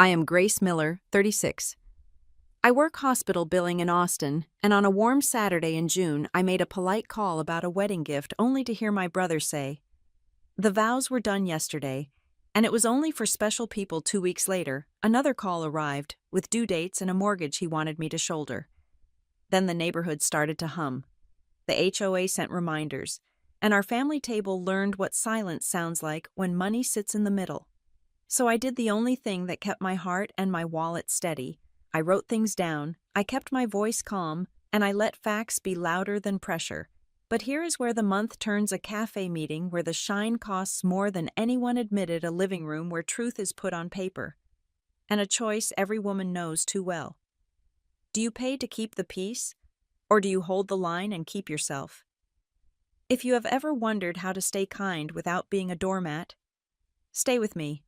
I am Grace Miller, 36. I work hospital billing in Austin, and on a warm Saturday in June, I made a polite call about a wedding gift only to hear my brother say, "The vows were done yesterday, and it was only for special people." 2 weeks later, another call arrived, with due dates and a mortgage he wanted me to shoulder. Then the neighborhood started to hum. The HOA sent reminders, and our family table learned what silence sounds like when money sits in the middle. So I did the only thing that kept my heart and my wallet steady. I wrote things down, I kept my voice calm, and I let facts be louder than pressure. But here is where the month turns a cafe meeting where the shine costs more than anyone admitted, a living room where truth is put on paper. And a choice every woman knows too well. Do you pay to keep the peace, or do you hold the line and keep yourself? If you have ever wondered how to stay kind without being a doormat, stay with me.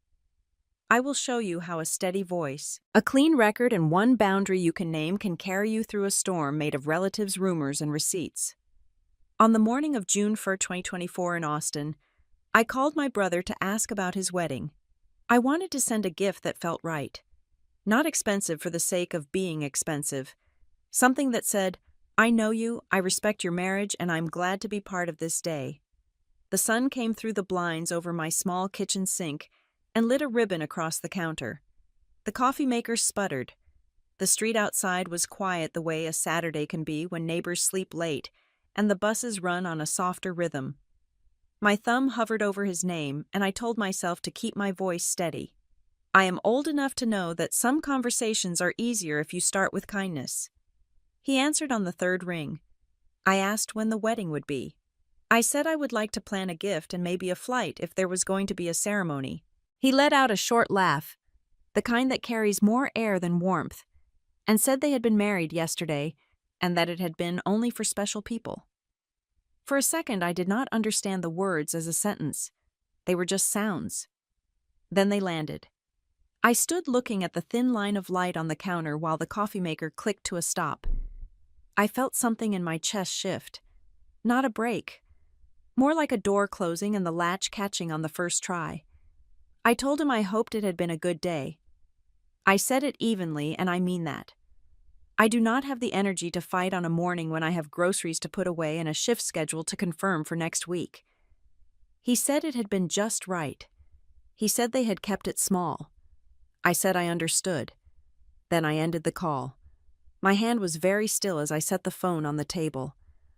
I will show you how a steady voice, a clean record, and one boundary you can name can carry you through a storm made of relatives, rumors, and receipts. On the morning of June 1st, 2024 in Austin, I called my brother to ask about his wedding. I wanted to send a gift that felt right. Not expensive for the sake of being expensive. Something that said, "I know you, I respect your marriage, and I'm glad to be part of this day." The sun came through the blinds over my small kitchen sink and lit a ribbon across the counter. The coffee maker sputtered. The street outside was quiet the way a Saturday can be when neighbors sleep late and the buses run on a softer rhythm. My thumb hovered over his name, and I told myself to keep my voice steady. I am old enough to know that some conversations are easier if you start with kindness. He answered on the third ring. I asked when the wedding would be. I said I would like to plan a gift and maybe a flight if there was going to be a ceremony. He let out a short laugh, the kind that carries more air than warmth, and said they had been married yesterday and that it had been only for special people. For a second, I did not understand the words as a sentence. They were just sounds. Then they landed. I stood looking at the thin line of light on the counter while the coffee maker clicked to a stop. I felt something in my chest shift. Not a break. More like a door closing and the latch catching on the first try. I told him I hoped it had been a good day. I said it evenly, and I mean that. I do not have the energy to fight on a morning when I have groceries to put away and a shift schedule to confirm for next week. He said it had been just right. He said they had kept it small. I said I understood. Then I ended the call. My hand was very still as I set the phone on the table.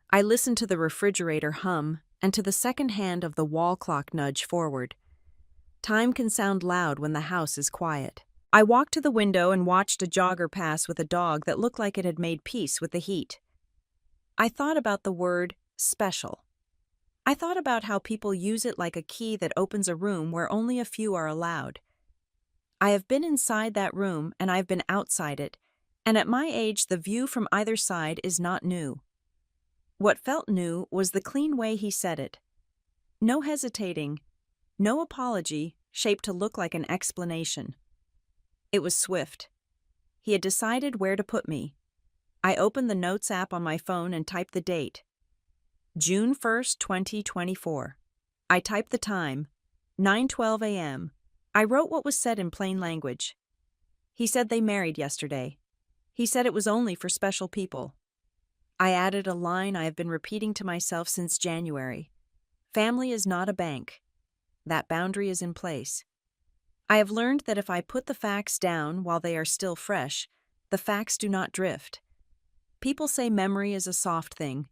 I listened to the refrigerator hum and to the second hand of the wall clock nudge forward. Time can sound loud when the house is quiet. I walked to the window and watched a jogger pass with a dog that looked like it had made peace with the heat. I thought about the word special. I thought about how people use it like a key that opens a room where only a few are allowed. I have been inside that room and I've been outside it, and at my age the view from either side is not new. What felt new was the clean way he said it. No hesitating. No apology, shaped to look like an explanation. It was swift. He had decided where to put me. I opened the Notes app on my phone and typed the date. June 1st, 2024. I typed the time, 9:12 a.m. I wrote what was said in plain language. He said they married yesterday. He said it was only for special people. I added a line I have been repeating to myself since January. Family is not a bank. That boundary is in place. I have learned that if I put the facts down while they are still fresh, the facts do not drift. People say memory is a soft thing.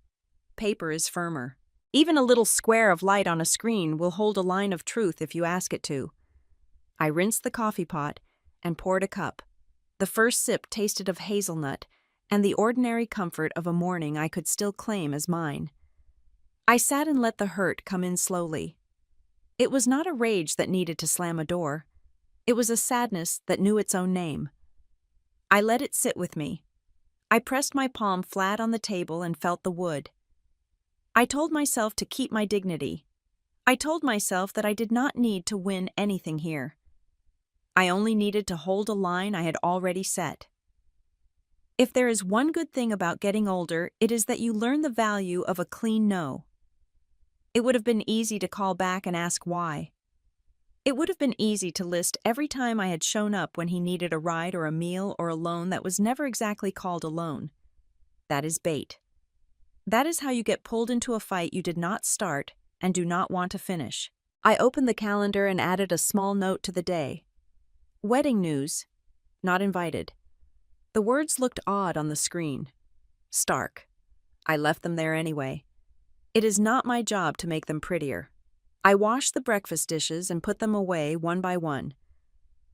Paper is firmer. Even a little square of light on a screen will hold a line of truth if you ask it to. I rinsed the coffee pot and poured a cup. The first sip tasted of hazelnut and the ordinary comfort of a morning I could still claim as mine. I sat and let the hurt come in slowly. It was not a rage that needed to slam a door. It was a sadness that knew its own name. I let it sit with me. I pressed my palm flat on the table and felt the wood. I told myself to keep my dignity. I told myself that I did not need to win anything here. I only needed to hold a line I had already set. If there is one good thing about getting older, it is that you learn the value of a clean no. It would have been easy to call back and ask why. It would have been easy to list every time I had shown up when he needed a ride or a meal or a loan that was never exactly called a loan. That is bait. That is how you get pulled into a fight you did not start and do not want to finish. I opened the calendar and added a small note to the day. Wedding news. Not invited. The words looked odd on the screen. Stark. I left them there anyway. It is not my job to make them prettier. I washed the breakfast dishes and put them away one by one.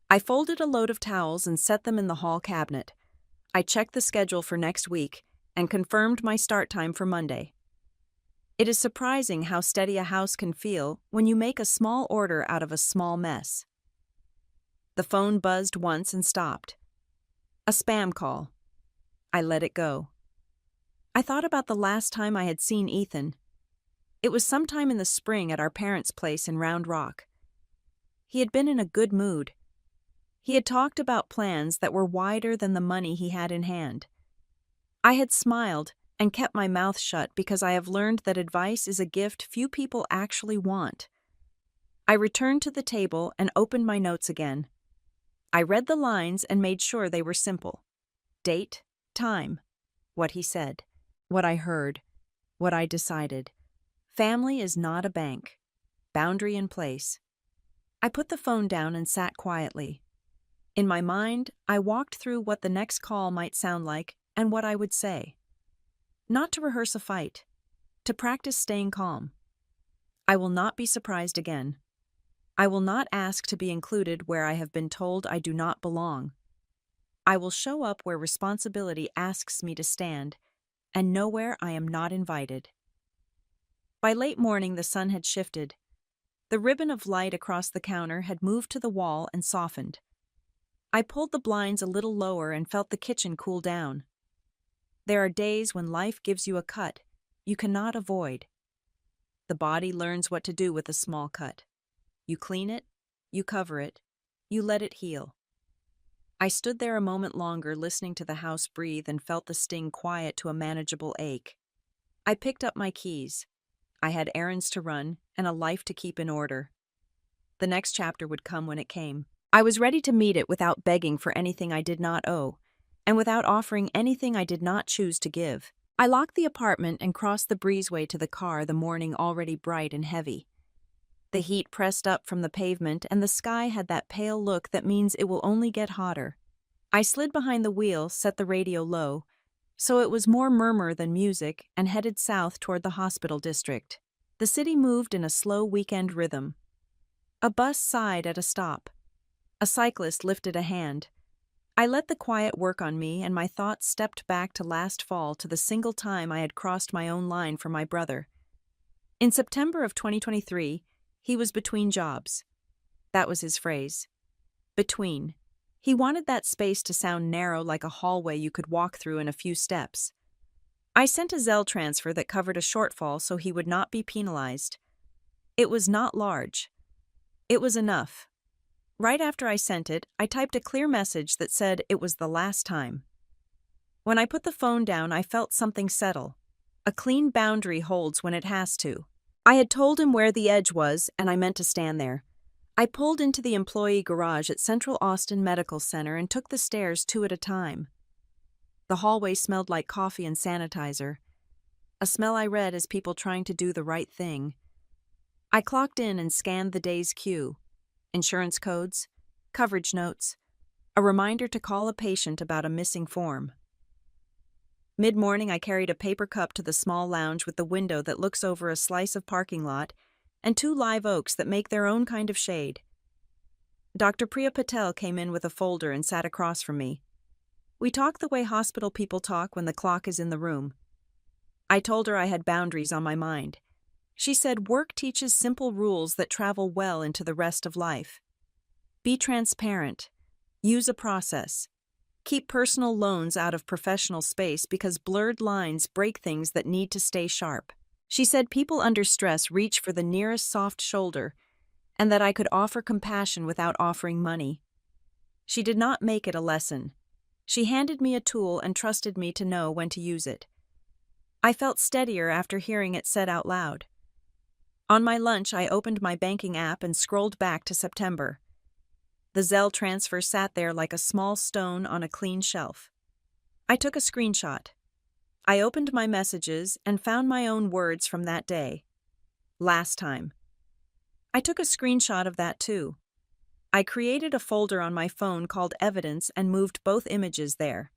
I folded a load of towels and set them in the hall cabinet. I checked the schedule for next week and confirmed my start time for Monday. It is surprising how steady a house can feel when you make a small order out of a small mess. The phone buzzed once and stopped. A spam call. I let it go. I thought about the last time I had seen Ethan. It was sometime in the spring at our parents' place in Round Rock. He had been in a good mood. He had talked about plans that were wider than the money he had in hand. I had smiled and kept my mouth shut because I have learned that advice is a gift few people actually want. I returned to the table and opened my notes again. I read the lines and made sure they were simple. Date, time, what he said, what I heard, what I decided. Family is not a bank. Boundary in place. I put the phone down and sat quietly. In my mind, I walked through what the next call might sound like and what I would say. Not to rehearse a fight, to practice staying calm. I will not be surprised again. I will not ask to be included where I have been told I do not belong. I will show up where responsibility asks me to stand, and nowhere I am not invited. By late morning, the sun had shifted. The ribbon of light across the counter had moved to the wall and softened. I pulled the blinds a little lower and felt the kitchen cool down. There are days when life gives you a cut you cannot avoid. The body learns what to do with a small cut. You clean it, you cover it, you let it heal. I stood there a moment longer, listening to the house breathe, and felt the sting quiet to a manageable ache. I picked up my keys. I had errands to run and a life to keep in order. The next chapter would come when it came. I was ready to meet it without begging for anything I did not owe, and without offering anything I did not choose to give. I locked the apartment and crossed the breezeway to the car, the morning already bright and heavy. The heat pressed up from the pavement, and the sky had that pale look that means it will only get hotter. I slid behind the wheel, set the radio low, so it was more murmur than music, and headed south toward the hospital district. The city moved in a slow weekend rhythm. A bus sighed at a stop. A cyclist lifted a hand. I let the quiet work on me, and my thoughts stepped back to last fall, to the single time I had crossed my own line for my brother. In September of 2023, he was between jobs. That was his phrase. Between. He wanted that space to sound narrow, like a hallway you could walk through in a few steps. I sent a Zelle transfer that covered a shortfall so he would not be penalized. It was not large. It was enough. Right after I sent it, I typed a clear message that said it was the last time. When I put the phone down, I felt something settle. A clean boundary holds when it has to. I had told him where the edge was, and I meant to stand there. I pulled into the employee garage at Central Austin Medical Center and took the stairs 2 at a time. The hallway smelled like coffee and sanitizer, a smell I read as people trying to do the right thing. I clocked in and scanned the day's queue: insurance codes, coverage notes, a reminder to call a patient about a missing form. Mid-morning, I carried a paper cup to the small lounge with the window that looks over a slice of parking lot and 2 live oaks that make their own kind of shade. Dr. Priya Patel came in with a folder and sat across from me. We talked the way hospital people talk when the clock is in the room. I told her I had boundaries on my mind. She said work teaches simple rules that travel well into the rest of life. Be transparent. Use a process. Keep personal loans out of professional space because blurred lines break things that need to stay sharp. She said people under stress reach for the nearest soft shoulder, and that I could offer compassion without offering money. She did not make it a lesson. She handed me a tool and trusted me to know when to use it. I felt steadier after hearing it said out loud. On my lunch, I opened my banking app and scrolled back to September. The Zelle transfer sat there like a small stone on a clean shelf. I took a screenshot. I opened my messages and found my own words from that day. Last time. I took a screenshot of that too. I created a folder on my phone called Evidence and moved both images there.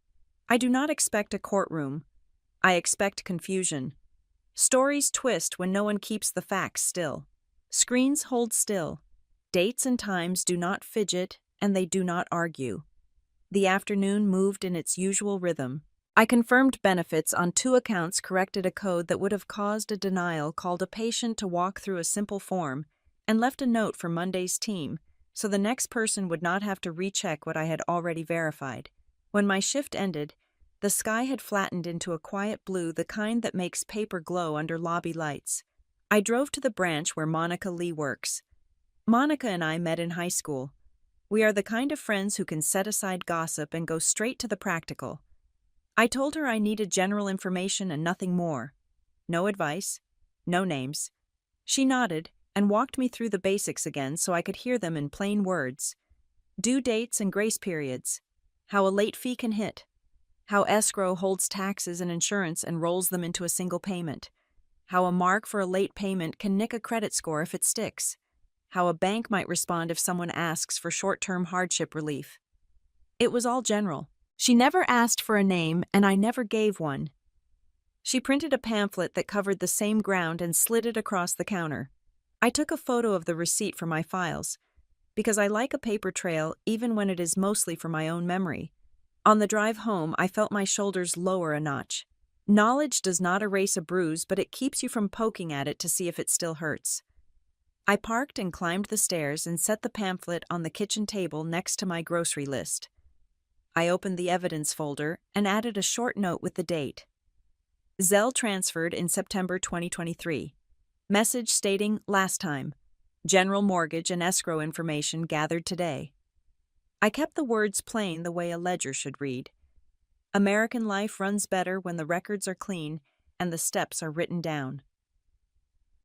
I do not expect a courtroom. I expect confusion. Stories twist when no one keeps the facts still. Screens hold still. Dates and times do not fidget, and they do not argue. The afternoon moved in its usual rhythm. I confirmed benefits on 2 accounts, corrected a code that would have caused a denial, called a patient to walk through a simple form, and left a note for Monday's team, so the next person would not have to recheck what I had already verified. When my shift ended, the sky had flattened into a quiet blue, the kind that makes paper glow under lobby lights. I drove to the branch where Monica Lee works. Monica and I met in high school. We are the kind of friends who can set aside gossip and go straight to the practical. I told her I needed general information and nothing more. No advice, no names. She nodded and walked me through the basics again so I could hear them in plain words. Due dates and grace periods. How a late fee can hit. How escrow holds taxes and insurance and rolls them into a single payment. How a mark for a late payment can nick a credit score if it sticks. How a bank might respond if someone asks for short-term hardship relief. It was all general. She never asked for a name, and I never gave one. She printed a pamphlet that covered the same ground and slid it across the counter. I took a photo of the receipt for my files, because I like a paper trail even when it is mostly for my own memory. On the drive home, I felt my shoulders lower a notch. Knowledge does not erase a bruise, but it keeps you from poking at it to see if it still hurts. I parked and climbed the stairs and set the pamphlet on the kitchen table next to my grocery list. I opened the evidence folder and added a short note with the date. Zelle transferred in September 2023. Message stating last time. General mortgage and escrow information gathered today. I kept the words plain the way a ledger should read. American life runs better when the records are clean and the steps are written down.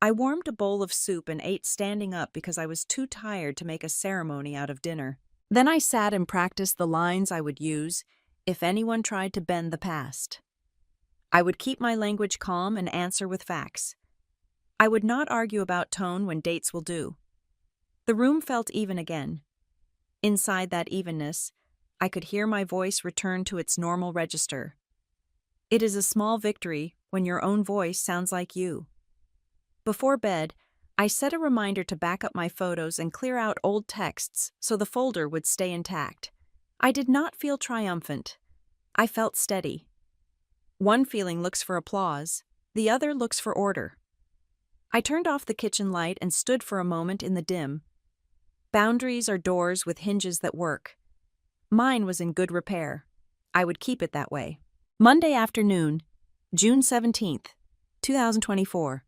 I warmed a bowl of soup and ate standing up because I was too tired to make a ceremony out of dinner. Then I sat and practiced the lines I would use if anyone tried to bend the past. I would keep my language calm and answer with facts. I would not argue about tone when dates will do. The room felt even again. Inside that evenness, I could hear my voice return to its normal register. It is a small victory when your own voice sounds like you. Before bed, I set a reminder to back up my photos and clear out old texts so the folder would stay intact. I did not feel triumphant. I felt steady. One feeling looks for applause, the other looks for order. I turned off the kitchen light and stood for a moment in the dim. Boundaries are doors with hinges that work. Mine was in good repair. I would keep it that way. Monday afternoon, June 17th, 2024.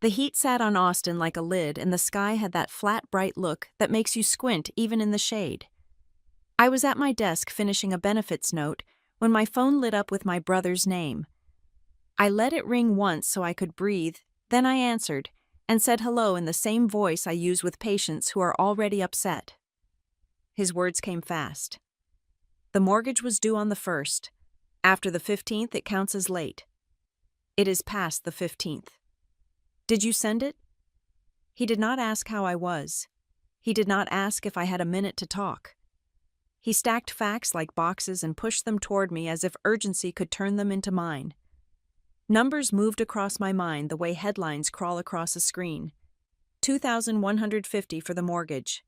The heat sat on Austin like a lid, and the sky had that flat, bright look that makes you squint even in the shade. I was at my desk finishing a benefits note when my phone lit up with my brother's name. I let it ring once so I could breathe, then I answered and said hello in the same voice I use with patients who are already upset. His words came fast. The mortgage was due on the 1st. After the 15th, it counts as late. It is past the 15th. Did you send it? He did not ask how I was. He did not ask if I had a minute to talk. He stacked facts like boxes and pushed them toward me as if urgency could turn them into mine. Numbers moved across my mind the way headlines crawl across a screen. $2,150 for the mortgage.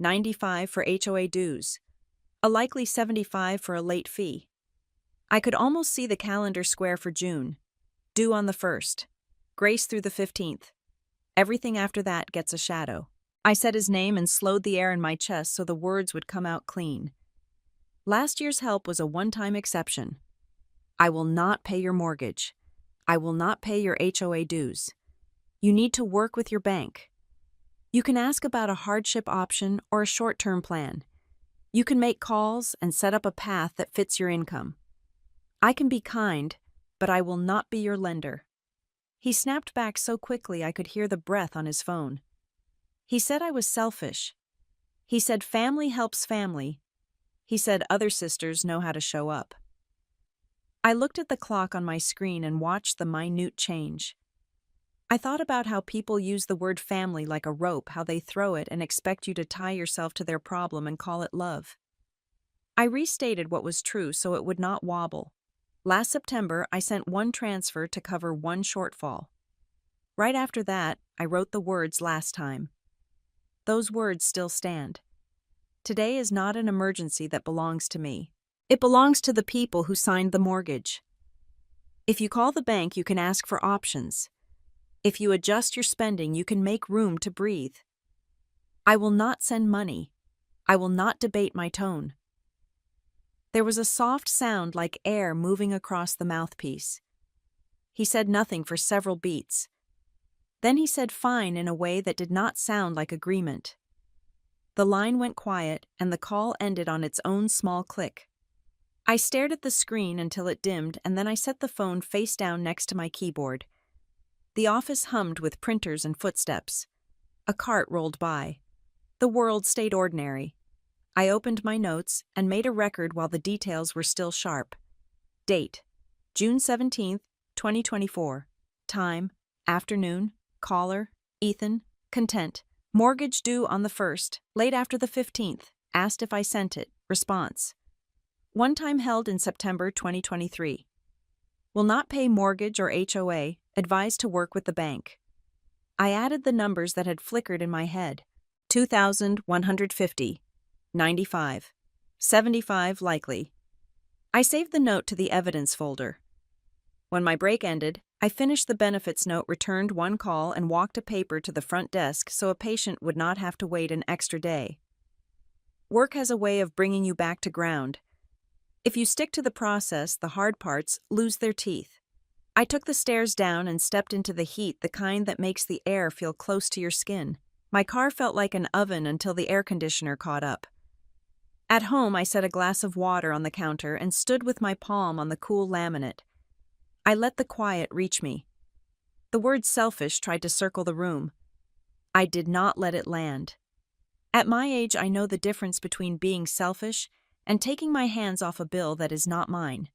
$95 for HOA dues. A likely $75 for a late fee. I could almost see the calendar square for June. Due on the 1st. Grace through the 15th. Everything after that gets a shadow. I said his name and slowed the air in my chest so the words would come out clean. Last year's help was a one-time exception. I will not pay your mortgage. I will not pay your HOA dues. You need to work with your bank. You can ask about a hardship option or a short-term plan. You can make calls and set up a path that fits your income. I can be kind, but I will not be your lender. He snapped back so quickly I could hear the breath on his phone. He said I was selfish. He said family helps family. He said other sisters know how to show up. I looked at the clock on my screen and watched the minute change. I thought about how people use the word family like a rope, how they throw it and expect you to tie yourself to their problem and call it love. I restated what was true so it would not wobble. Last September, I sent one transfer to cover one shortfall. Right after that, I wrote the words last time. Those words still stand. Today is not an emergency that belongs to me. It belongs to the people who signed the mortgage. If you call the bank, you can ask for options. If you adjust your spending, you can make room to breathe. I will not send money. I will not debate my tone. There was a soft sound like air moving across the mouthpiece. He said nothing for several beats. Then he said fine in a way that did not sound like agreement. The line went quiet and the call ended on its own small click. I stared at the screen until it dimmed and then I set the phone face down next to my keyboard. The office hummed with printers and footsteps. A cart rolled by. The world stayed ordinary. I opened my notes and made a record while the details were still sharp. Date: June 17th, 2024. Time: afternoon. Caller: Ethan. Content: mortgage due on the 1st, late after the 15th. Asked if I sent it. Response: one time held in September 2023. Will not pay mortgage or HOA. Advised to work with the bank. I added the numbers that had flickered in my head. 2,150. 95. 75 likely. I saved the note to the evidence folder. When my break ended, I finished the benefits note, returned one call, and walked a paper to the front desk so a patient would not have to wait an extra day. Work has a way of bringing you back to ground. If you stick to the process, the hard parts lose their teeth. I took the stairs down and stepped into the heat, the kind that makes the air feel close to your skin. My car felt like an oven until the air conditioner caught up. At home, I set a glass of water on the counter and stood with my palm on the cool laminate. I let the quiet reach me. The word selfish tried to circle the room. I did not let it land. At my age, I know the difference between being selfish and taking my hands off a bill that is not mine.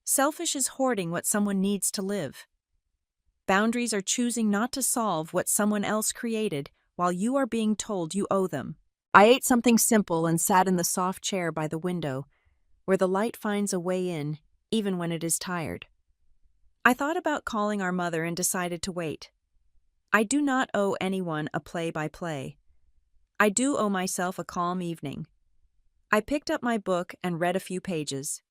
Selfish is hoarding what someone needs to live. Boundaries are choosing not to solve what someone else created while you are being told you owe them. I ate something simple and sat in the soft chair by the window, where the light finds a way in, even when it is tired. I thought about calling our mother and decided to wait. I do not owe anyone a play-by-play. I do owe myself a calm evening. I picked up my book and read a few pages.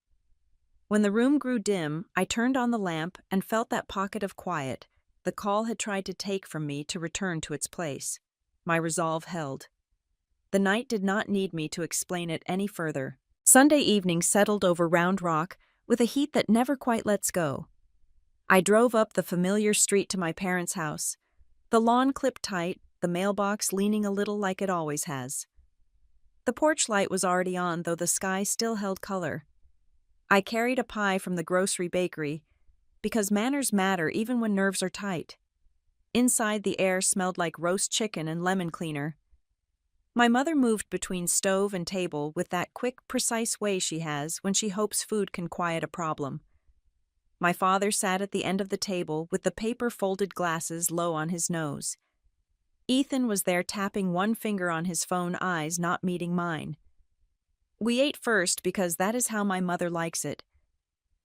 When the room grew dim, I turned on the lamp and felt that pocket of quiet the call had tried to take from me to return to its place. My resolve held. The night did not need me to explain it any further. Sunday evening settled over Round Rock with a heat that never quite lets go. I drove up the familiar street to my parents' house. The lawn clipped tight, the mailbox leaning a little like it always has. The porch light was already on, though the sky still held color. I carried a pie from the grocery bakery, because manners matter even when nerves are tight. Inside, the air smelled like roast chicken and lemon cleaner. My mother moved between stove and table with that quick, precise way she has when she hopes food can quiet a problem. My father sat at the end of the table with the paper-folded glasses low on his nose. Ethan was there tapping one finger on his phone, eyes not meeting mine. We ate first because that is how my mother likes it.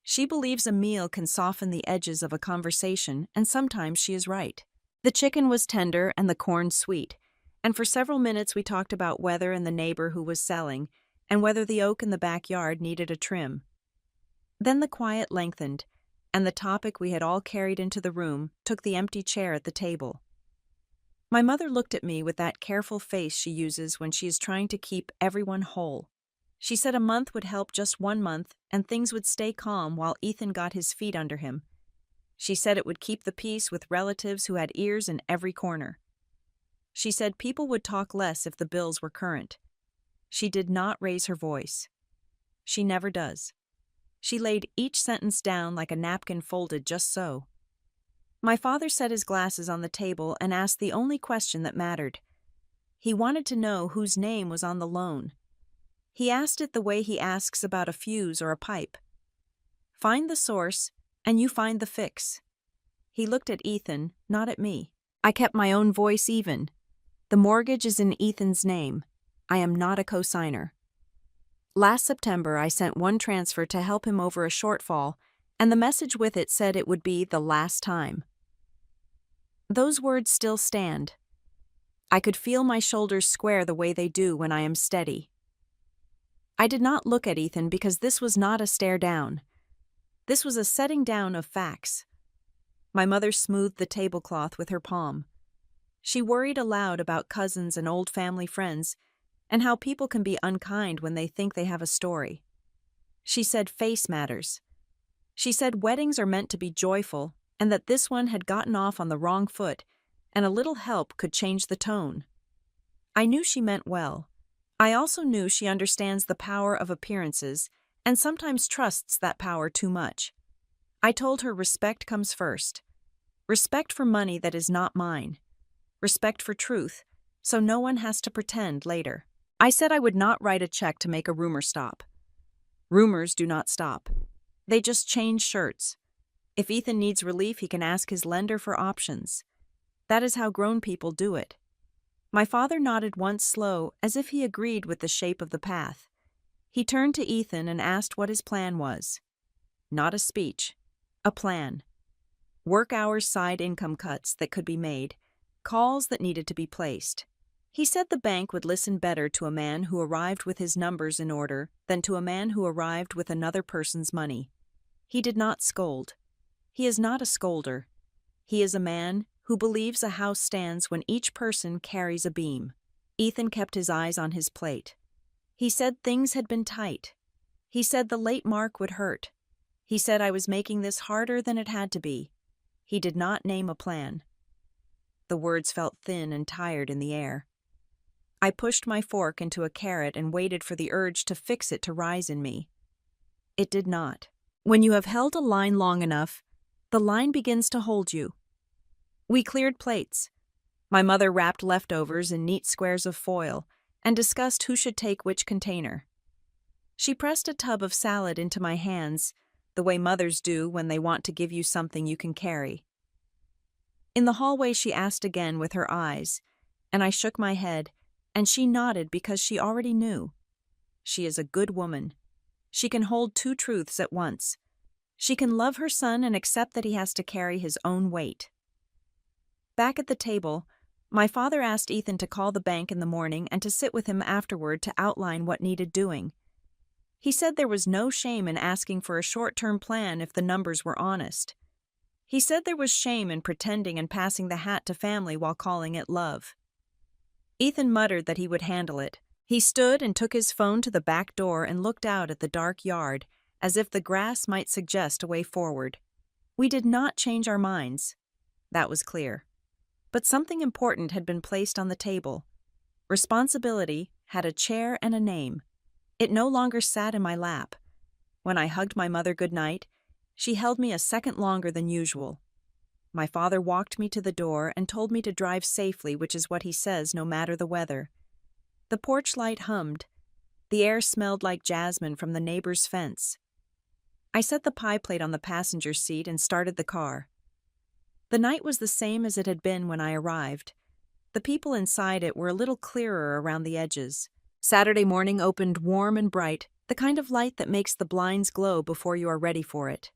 She believes a meal can soften the edges of a conversation, and sometimes she is right. The chicken was tender and the corn sweet, and for several minutes we talked about weather and the neighbor who was selling, and whether the oak in the backyard needed a trim. Then the quiet lengthened, and the topic we had all carried into the room took the empty chair at the table. My mother looked at me with that careful face she uses when she is trying to keep everyone whole. She said a month would help, just 1 month, and things would stay calm while Ethan got his feet under him. She said it would keep the peace with relatives who had ears in every corner. She said people would talk less if the bills were current. She did not raise her voice. She never does. She laid each sentence down like a napkin folded just so. My father set his glasses on the table and asked the only question that mattered. He wanted to know whose name was on the loan. He asked it the way he asks about a fuse or a pipe. Find the source, and you find the fix. He looked at Ethan, not at me. I kept my own voice even. The mortgage is in Ethan's name. I am not a co-signer. Last September, I sent one transfer to help him over a shortfall, and the message with it said it would be the last time. Those words still stand. I could feel my shoulders square the way they do when I am steady. I did not look at Ethan because this was not a stare down. This was a setting down of facts. My mother smoothed the tablecloth with her palm. She worried aloud about cousins and old family friends, and how people can be unkind when they think they have a story. She said face matters. She said weddings are meant to be joyful, and that this one had gotten off on the wrong foot, and a little help could change the tone. I knew she meant well. I also knew she understands the power of appearances, and sometimes trusts that power too much. I told her respect comes first. Respect for money that is not mine. Respect for truth, so no one has to pretend later. I said I would not write a check to make a rumor stop. Rumors do not stop. They just change shirts. If Ethan needs relief, he can ask his lender for options. That is how grown people do it. My father nodded once slow, as if he agreed with the shape of the path. He turned to Ethan and asked what his plan was. Not a speech, a plan. Work hours, side income cuts that could be made, calls that needed to be placed. He said the bank would listen better to a man who arrived with his numbers in order than to a man who arrived with another person's money. He did not scold. He is not a scolder. He is a man who believes a house stands when each person carries a beam. Ethan kept his eyes on his plate. He said things had been tight. He said the late mark would hurt. He said I was making this harder than it had to be. He did not name a plan. The words felt thin and tired in the air. I pushed my fork into a carrot and waited for the urge to fix it to rise in me. It did not. When you have held a line long enough, the line begins to hold you. We cleared plates. My mother wrapped leftovers in neat squares of foil and discussed who should take which container. She pressed a tub of salad into my hands, the way mothers do when they want to give you something you can carry. In the hallway, she asked again with her eyes, and I shook my head, and she nodded because she already knew. She is a good woman. She can hold two truths at once. She can love her son and accept that he has to carry his own weight. Back at the table, my father asked Ethan to call the bank in the morning and to sit with him afterward to outline what needed doing. He said there was no shame in asking for a short-term plan if the numbers were honest. He said there was shame in pretending and passing the hat to family while calling it love. Ethan muttered that he would handle it. He stood and took his phone to the back door and looked out at the dark yard, as if the grass might suggest a way forward. We did not change our minds. That was clear. But something important had been placed on the table. Responsibility had a chair and a name. It no longer sat in my lap. When I hugged my mother goodnight, she held me a second longer than usual. My father walked me to the door and told me to drive safely, which is what he says no matter the weather. The porch light hummed. The air smelled like jasmine from the neighbor's fence. I set the pie plate on the passenger seat and started the car. The night was the same as it had been when I arrived. The people inside it were a little clearer around the edges. Saturday morning opened warm and bright, the kind of light that makes the blinds glow before you are ready for it.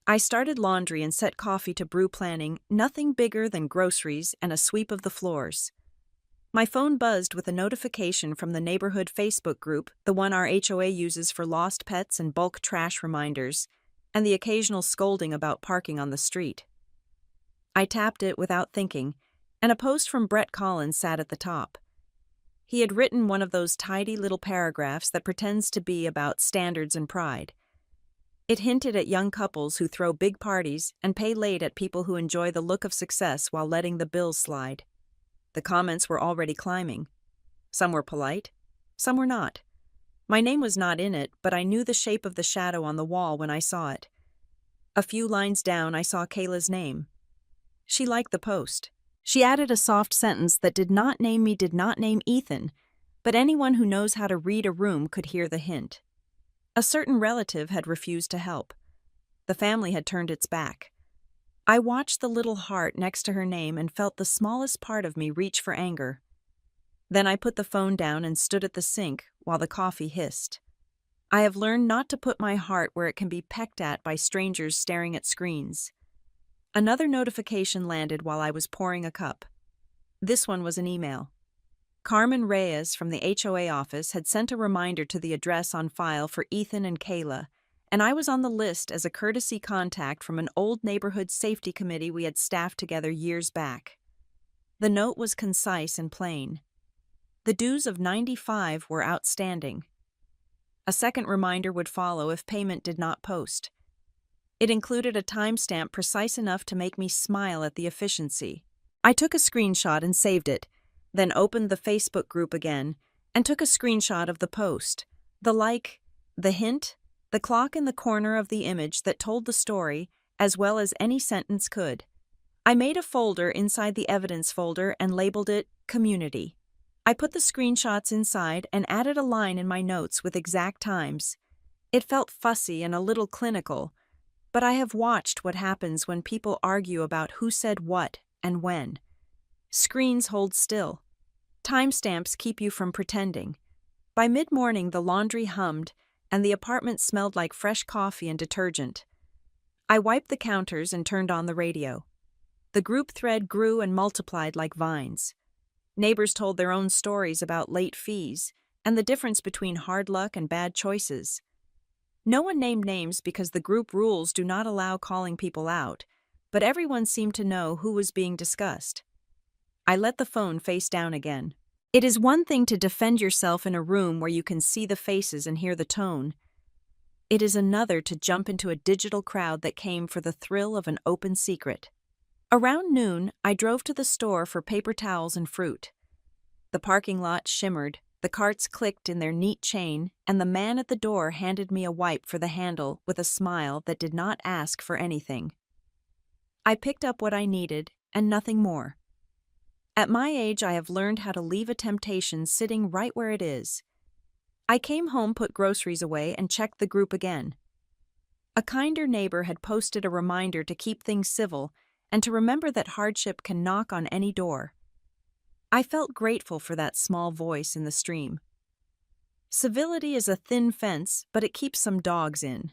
I started laundry and set coffee to brew, planning nothing bigger than groceries and a sweep of the floors. My phone buzzed with a notification from the neighborhood Facebook group, the one our HOA uses for lost pets and bulk trash reminders, and the occasional scolding about parking on the street. I tapped it without thinking, and a post from Brett Collins sat at the top. He had written one of those tidy little paragraphs that pretends to be about standards and pride. It hinted at young couples who throw big parties and pay late at people who enjoy the look of success while letting the bills slide. The comments were already climbing. Some were polite, some were not. My name was not in it, but I knew the shape of the shadow on the wall when I saw it. A few lines down, I saw Kayla's name. She liked the post. She added a soft sentence that did not name me, did not name Ethan, but anyone who knows how to read a room could hear the hint. A certain relative had refused to help. The family had turned its back. I watched the little heart next to her name and felt the smallest part of me reach for anger. Then I put the phone down and stood at the sink while the coffee hissed. I have learned not to put my heart where it can be pecked at by strangers staring at screens. Another notification landed while I was pouring a cup. This one was an email. Carmen Reyes from the HOA office had sent a reminder to the address on file for Ethan and Kayla, and I was on the list as a courtesy contact from an old neighborhood safety committee we had staffed together years back. The note was concise and plain. The dues of $95 were outstanding. A second reminder would follow if payment did not post. It included a timestamp precise enough to make me smile at the efficiency. I took a screenshot and saved it, then opened the Facebook group again and took a screenshot of the post. The like, the hint, the clock in the corner of the image that told the story, as well as any sentence could. I made a folder inside the evidence folder and labeled it Community. I put the screenshots inside and added a line in my notes with exact times. It felt fussy and a little clinical, but I have watched what happens when people argue about who said what and when. Screens hold still. Timestamps keep you from pretending. By mid-morning, the laundry hummed, and the apartment smelled like fresh coffee and detergent. I wiped the counters and turned on the radio. The group thread grew and multiplied like vines. Neighbors told their own stories about late fees and the difference between hard luck and bad choices. No one named names because the group rules do not allow calling people out, but everyone seemed to know who was being discussed. I let the phone face down again. It is one thing to defend yourself in a room where you can see the faces and hear the tone. It is another to jump into a digital crowd that came for the thrill of an open secret. Around noon, I drove to the store for paper towels and fruit. The parking lot shimmered, the carts clicked in their neat chain, and the man at the door handed me a wipe for the handle with a smile that did not ask for anything. I picked up what I needed, and nothing more. At my age, I have learned how to leave a temptation sitting right where it is. I came home, put groceries away, and checked the group again. A kinder neighbor had posted a reminder to keep things civil and to remember that hardship can knock on any door. I felt grateful for that small voice in the stream. Civility is a thin fence, but it keeps some dogs in.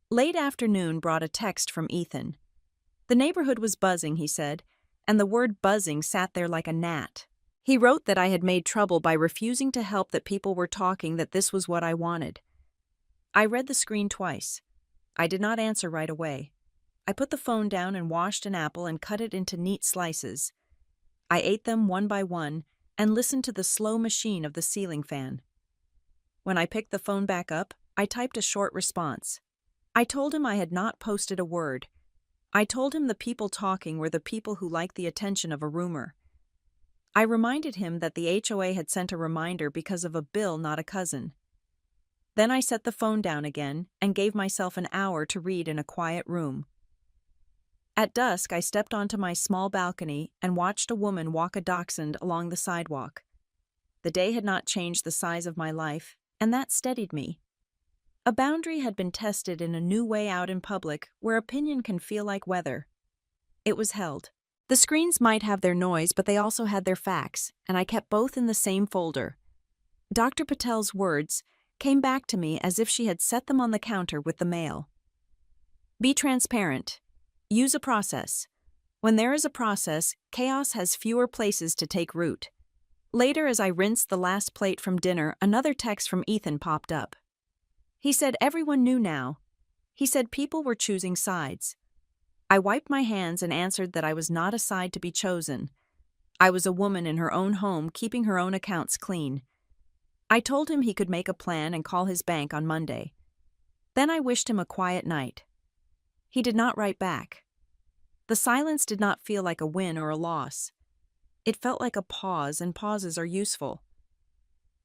Late afternoon brought a text from Ethan. The neighborhood was buzzing, he said, and the word buzzing sat there like a gnat. He wrote that I had made trouble by refusing to help, that people were talking, that this was what I wanted. I read the screen twice. I did not answer right away. I put the phone down and washed an apple and cut it into neat slices. I ate them one by one and listened to the slow machine of the ceiling fan. When I picked the phone back up, I typed a short response. I told him I had not posted a word. I told him the people talking were the people who liked the attention of a rumor. I reminded him that the HOA had sent a reminder because of a bill, not a cousin. Then I set the phone down again and gave myself an hour to read in a quiet room. At dusk, I stepped onto my small balcony and watched a woman walk a dachshund along the sidewalk. The day had not changed the size of my life, and that steadied me. A boundary had been tested in a new way out in public where opinion can feel like weather. It was held. The screens might have their noise, but they also had their facts, and I kept both in the same folder. Dr. Patel's words came back to me as if she had set them on the counter with the mail. Be transparent. Use a process. When there is a process, chaos has fewer places to take root. Later, as I rinsed the last plate from dinner, another text from Ethan popped up. He said everyone knew now. He said people were choosing sides. I wiped my hands and answered that I was not a side to be chosen. I was a woman in her own home, keeping her own accounts clean. I told him he could make a plan and call his bank on Monday. Then I wished him a quiet night. He did not write back. The silence did not feel like a win or a loss. It felt like a pause, and pauses are useful.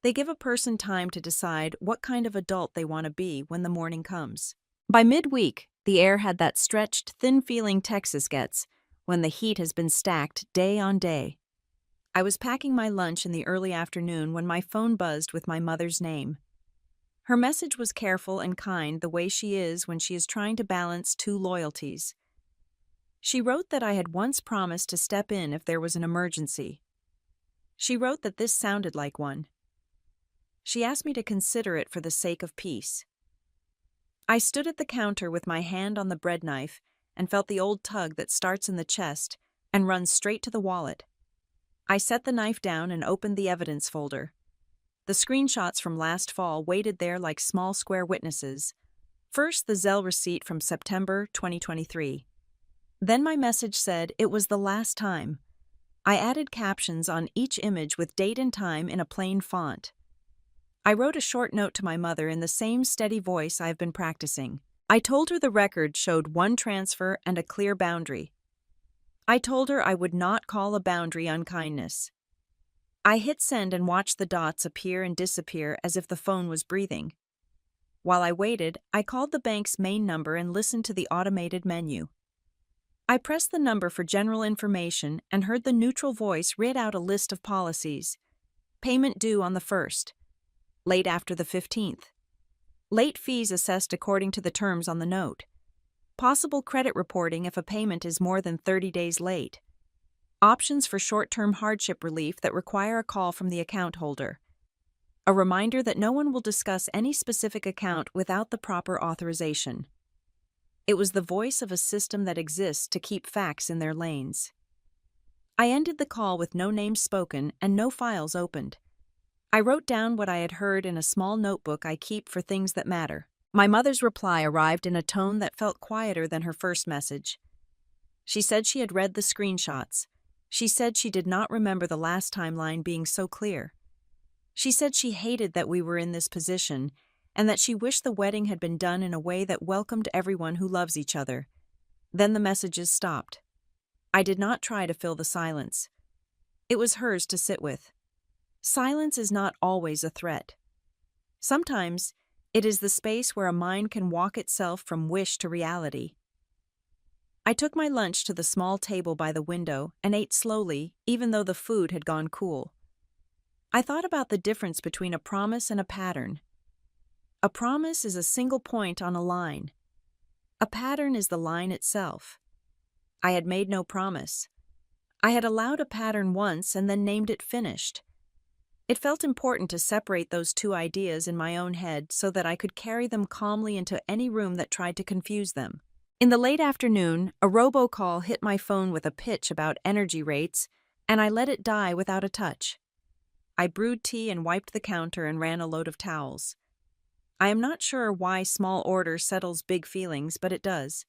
They give a person time to decide what kind of adult they want to be when the morning comes. By midweek, the air had that stretched, thin feeling Texas gets, when the heat has been stacked day on day. I was packing my lunch in the early afternoon when my phone buzzed with my mother's name. Her message was careful and kind, the way she is when she is trying to balance two loyalties. She wrote that I had once promised to step in if there was an emergency. She wrote that this sounded like one. She asked me to consider it for the sake of peace. I stood at the counter with my hand on the bread knife and felt the old tug that starts in the chest and runs straight to the wallet. I set the knife down and opened the evidence folder. The screenshots from last fall waited there like small square witnesses. First, the Zelle receipt from September 2023. Then my message said it was the last time. I added captions on each image with date and time in a plain font. I wrote a short note to my mother in the same steady voice I've been practicing. I told her the record showed one transfer and a clear boundary. I told her I would not call a boundary unkindness. I hit send and watched the dots appear and disappear as if the phone was breathing. While I waited, I called the bank's main number and listened to the automated menu. I pressed the number for general information and heard the neutral voice read out a list of policies. Payment due on the 1st. Late after the 15th. Late fees assessed according to the terms on the note. Possible credit reporting if a payment is more than 30 days late. Options for short-term hardship relief that require a call from the account holder. A reminder that no one will discuss any specific account without the proper authorization. It was the voice of a system that exists to keep facts in their lanes. I ended the call with no names spoken and no files opened. I wrote down what I had heard in a small notebook I keep for things that matter. My mother's reply arrived in a tone that felt quieter than her first message. She said she had read the screenshots. She said she did not remember the last timeline being so clear. She said she hated that we were in this position and that she wished the wedding had been done in a way that welcomed everyone who loves each other. Then the messages stopped. I did not try to fill the silence. It was hers to sit with. Silence is not always a threat. Sometimes, it is the space where a mind can walk itself from wish to reality. I took my lunch to the small table by the window and ate slowly, even though the food had gone cool. I thought about the difference between a promise and a pattern. A promise is a single point on a line. A pattern is the line itself. I had made no promise. I had allowed a pattern once and then named it finished. It felt important to separate those two ideas in my own head so that I could carry them calmly into any room that tried to confuse them. In the late afternoon, a robocall hit my phone with a pitch about energy rates, and I let it die without a touch. I brewed tea and wiped the counter and ran a load of towels. I am not sure why small order settles big feelings, but it does.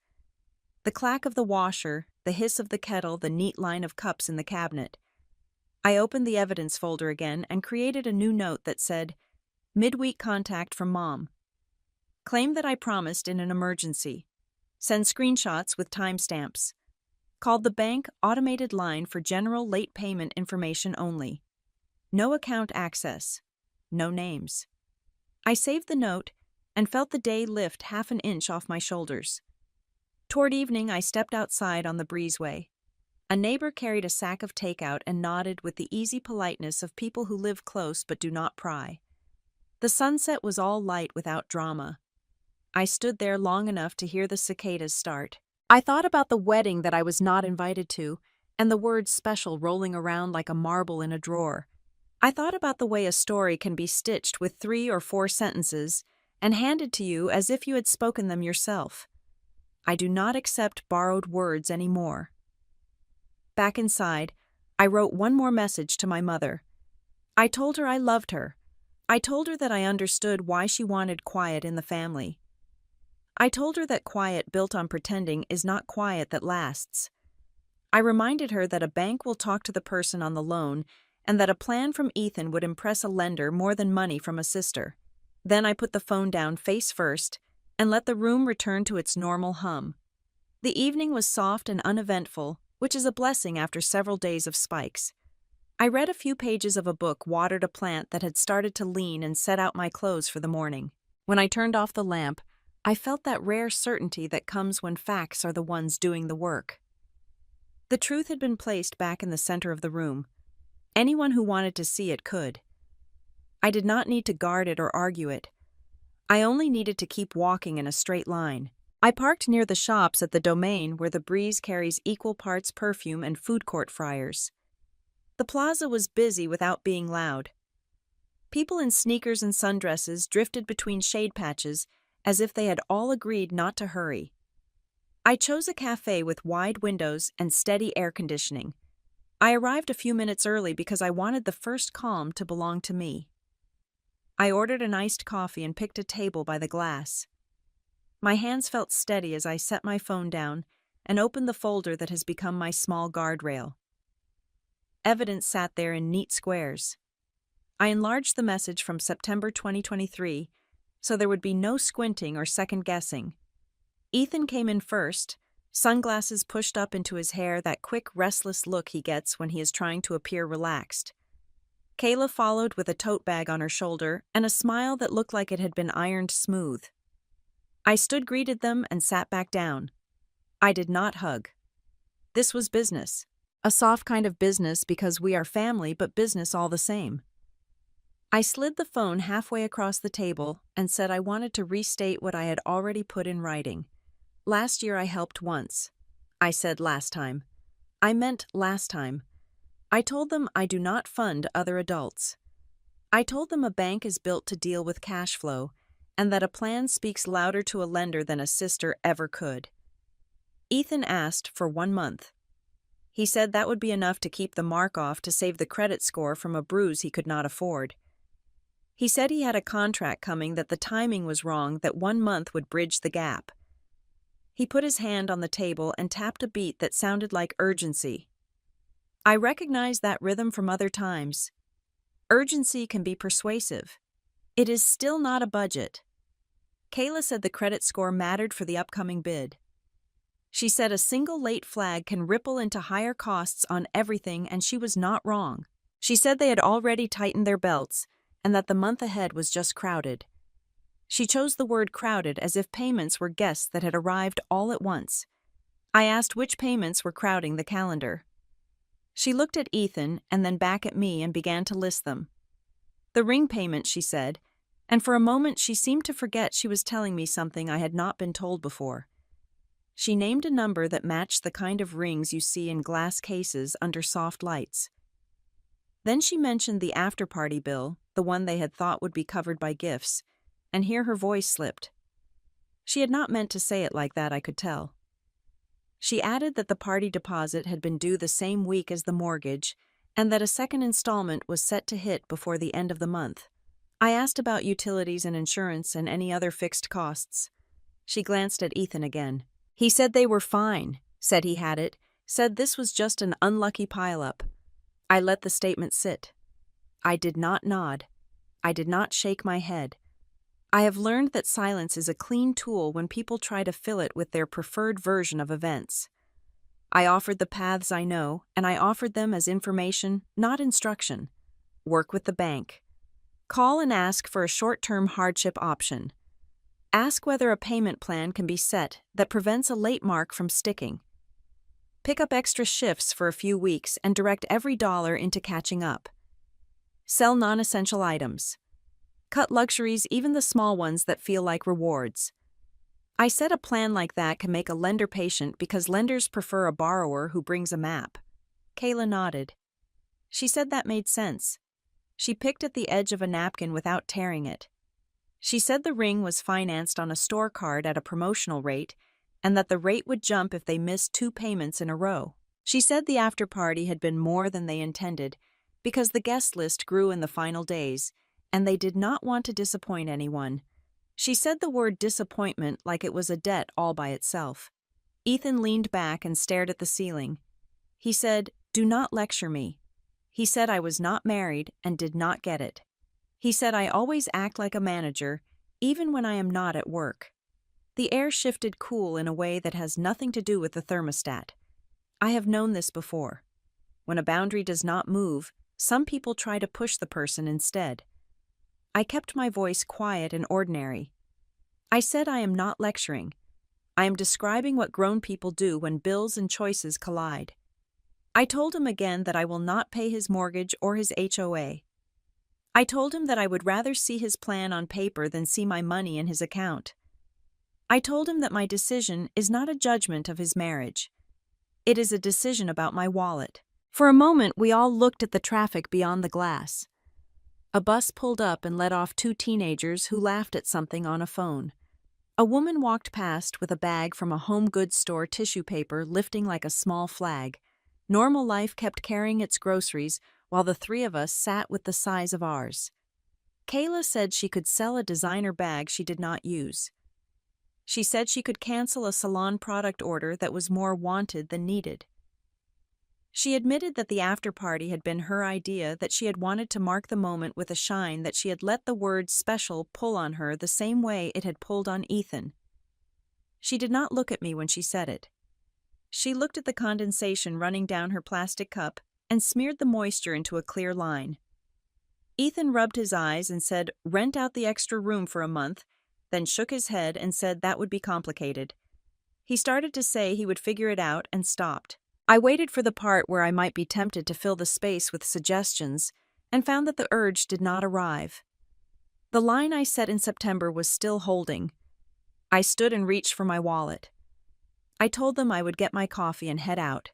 The clack of the washer, the hiss of the kettle, the neat line of cups in the cabinet. I opened the evidence folder again and created a new note that said, "Midweek contact from Mom. Claim that I promised in an emergency. Send screenshots with timestamps. Called the bank automated line for general late payment information only. No account access. No names." I saved the note and felt the day lift half an inch off my shoulders. Toward evening, I stepped outside on the breezeway. A neighbor carried a sack of takeout and nodded with the easy politeness of people who live close but do not pry. The sunset was all light without drama. I stood there long enough to hear the cicadas start. I thought about the wedding that I was not invited to, and the word special rolling around like a marble in a drawer. I thought about the way a story can be stitched with 3 or 4 sentences and handed to you as if you had spoken them yourself. I do not accept borrowed words anymore. Back inside, I wrote one more message to my mother. I told her I loved her. I told her that I understood why she wanted quiet in the family. I told her that quiet built on pretending is not quiet that lasts. I reminded her that a bank will talk to the person on the loan and that a plan from Ethan would impress a lender more than money from a sister. Then I put the phone down face first and let the room return to its normal hum. The evening was soft and uneventful, which is a blessing after several days of spikes. I read a few pages of a book, watered a plant that had started to lean, and set out my clothes for the morning. When I turned off the lamp, I felt that rare certainty that comes when facts are the ones doing the work. The truth had been placed back in the center of the room. Anyone who wanted to see it could. I did not need to guard it or argue it. I only needed to keep walking in a straight line. I parked near the shops at the Domain where the breeze carries equal parts perfume and food court fryers. The plaza was busy without being loud. People in sneakers and sundresses drifted between shade patches as if they had all agreed not to hurry. I chose a cafe with wide windows and steady air conditioning. I arrived a few minutes early because I wanted the first calm to belong to me. I ordered an iced coffee and picked a table by the glass. My hands felt steady as I set my phone down and opened the folder that has become my small guardrail. Evidence sat there in neat squares. I enlarged the message from September 2023 so there would be no squinting or second-guessing. Ethan came in first, sunglasses pushed up into his hair, that quick, restless look he gets when he is trying to appear relaxed. Kayla followed with a tote bag on her shoulder and a smile that looked like it had been ironed smooth. I greeted them, and sat back down. I did not hug. This was business. A soft kind of business because we are family, but business all the same. I slid the phone halfway across the table and said I wanted to restate what I had already put in writing. Last year I helped once. I said last time. I meant last time. I told them I do not fund other adults. I told them a bank is built to deal with cash flow, and that a plan speaks louder to a lender than a sister ever could. Ethan asked for 1 month. He said that would be enough to keep the mark off to save the credit score from a bruise he could not afford. He said he had a contract coming, that the timing was wrong, that 1 month would bridge the gap. He put his hand on the table and tapped a beat that sounded like urgency. I recognized that rhythm from other times. Urgency can be persuasive. It is still not a budget. Kayla said the credit score mattered for the upcoming bid. She said a single late flag can ripple into higher costs on everything, and she was not wrong. She said they had already tightened their belts, and that the month ahead was just crowded. She chose the word crowded as if payments were guests that had arrived all at once. I asked which payments were crowding the calendar. She looked at Ethan and then back at me and began to list them. The ring payment, she said, and for a moment she seemed to forget she was telling me something I had not been told before. She named a number that matched the kind of rings you see in glass cases under soft lights. Then she mentioned the after-party bill, the one they had thought would be covered by gifts, and here her voice slipped. She had not meant to say it like that, I could tell. She added that the party deposit had been due the same week as the mortgage, and that a second installment was set to hit before the end of the month. I asked about utilities and insurance and any other fixed costs. She glanced at Ethan again. He said they were fine, said he had it, said this was just an unlucky pileup. I let the statement sit. I did not nod. I did not shake my head. I have learned that silence is a clean tool when people try to fill it with their preferred version of events. I offered the paths I know, and I offered them as information, not instruction. Work with the bank. Call and ask for a short-term hardship option. Ask whether a payment plan can be set that prevents a late mark from sticking. Pick up extra shifts for a few weeks and direct every dollar into catching up. Sell non-essential items. Cut luxuries, even the small ones that feel like rewards. I said a plan like that can make a lender patient because lenders prefer a borrower who brings a map. Kayla nodded. She said that made sense. She picked at the edge of a napkin without tearing it. She said the ring was financed on a store card at a promotional rate, and that the rate would jump if they missed 2 payments in a row. She said the after-party had been more than they intended because the guest list grew in the final days, and they did not want to disappoint anyone. She said the word disappointment like it was a debt all by itself. Ethan leaned back and stared at the ceiling. He said, "Do not lecture me." He said I was not married and did not get it. He said I always act like a manager, even when I am not at work. The air shifted cool in a way that has nothing to do with the thermostat. I have known this before. When a boundary does not move, some people try to push the person instead. I kept my voice quiet and ordinary. I said I am not lecturing. I am describing what grown people do when bills and choices collide. I told him again that I will not pay his mortgage or his HOA. I told him that I would rather see his plan on paper than see my money in his account. I told him that my decision is not a judgment of his marriage. It is a decision about my wallet. For a moment, we all looked at the traffic beyond the glass. A bus pulled up and let off two teenagers who laughed at something on a phone. A woman walked past with a bag from a home goods store tissue paper lifting like a small flag. Normal life kept carrying its groceries while the three of us sat with the size of ours. Kayla said she could sell a designer bag she did not use. She said she could cancel a salon product order that was more wanted than needed. She admitted that the after-party had been her idea, that she had wanted to mark the moment with a shine, that she had let the word special pull on her the same way it had pulled on Ethan. She did not look at me when she said it. She looked at the condensation running down her plastic cup and smeared the moisture into a clear line. Ethan rubbed his eyes and said, "Rent out the extra room for a month," then shook his head and said that would be complicated. He started to say he would figure it out and stopped. I waited for the part where I might be tempted to fill the space with suggestions and found that the urge did not arrive. The line I set in September was still holding. I stood and reached for my wallet. I told them I would get my coffee and head out.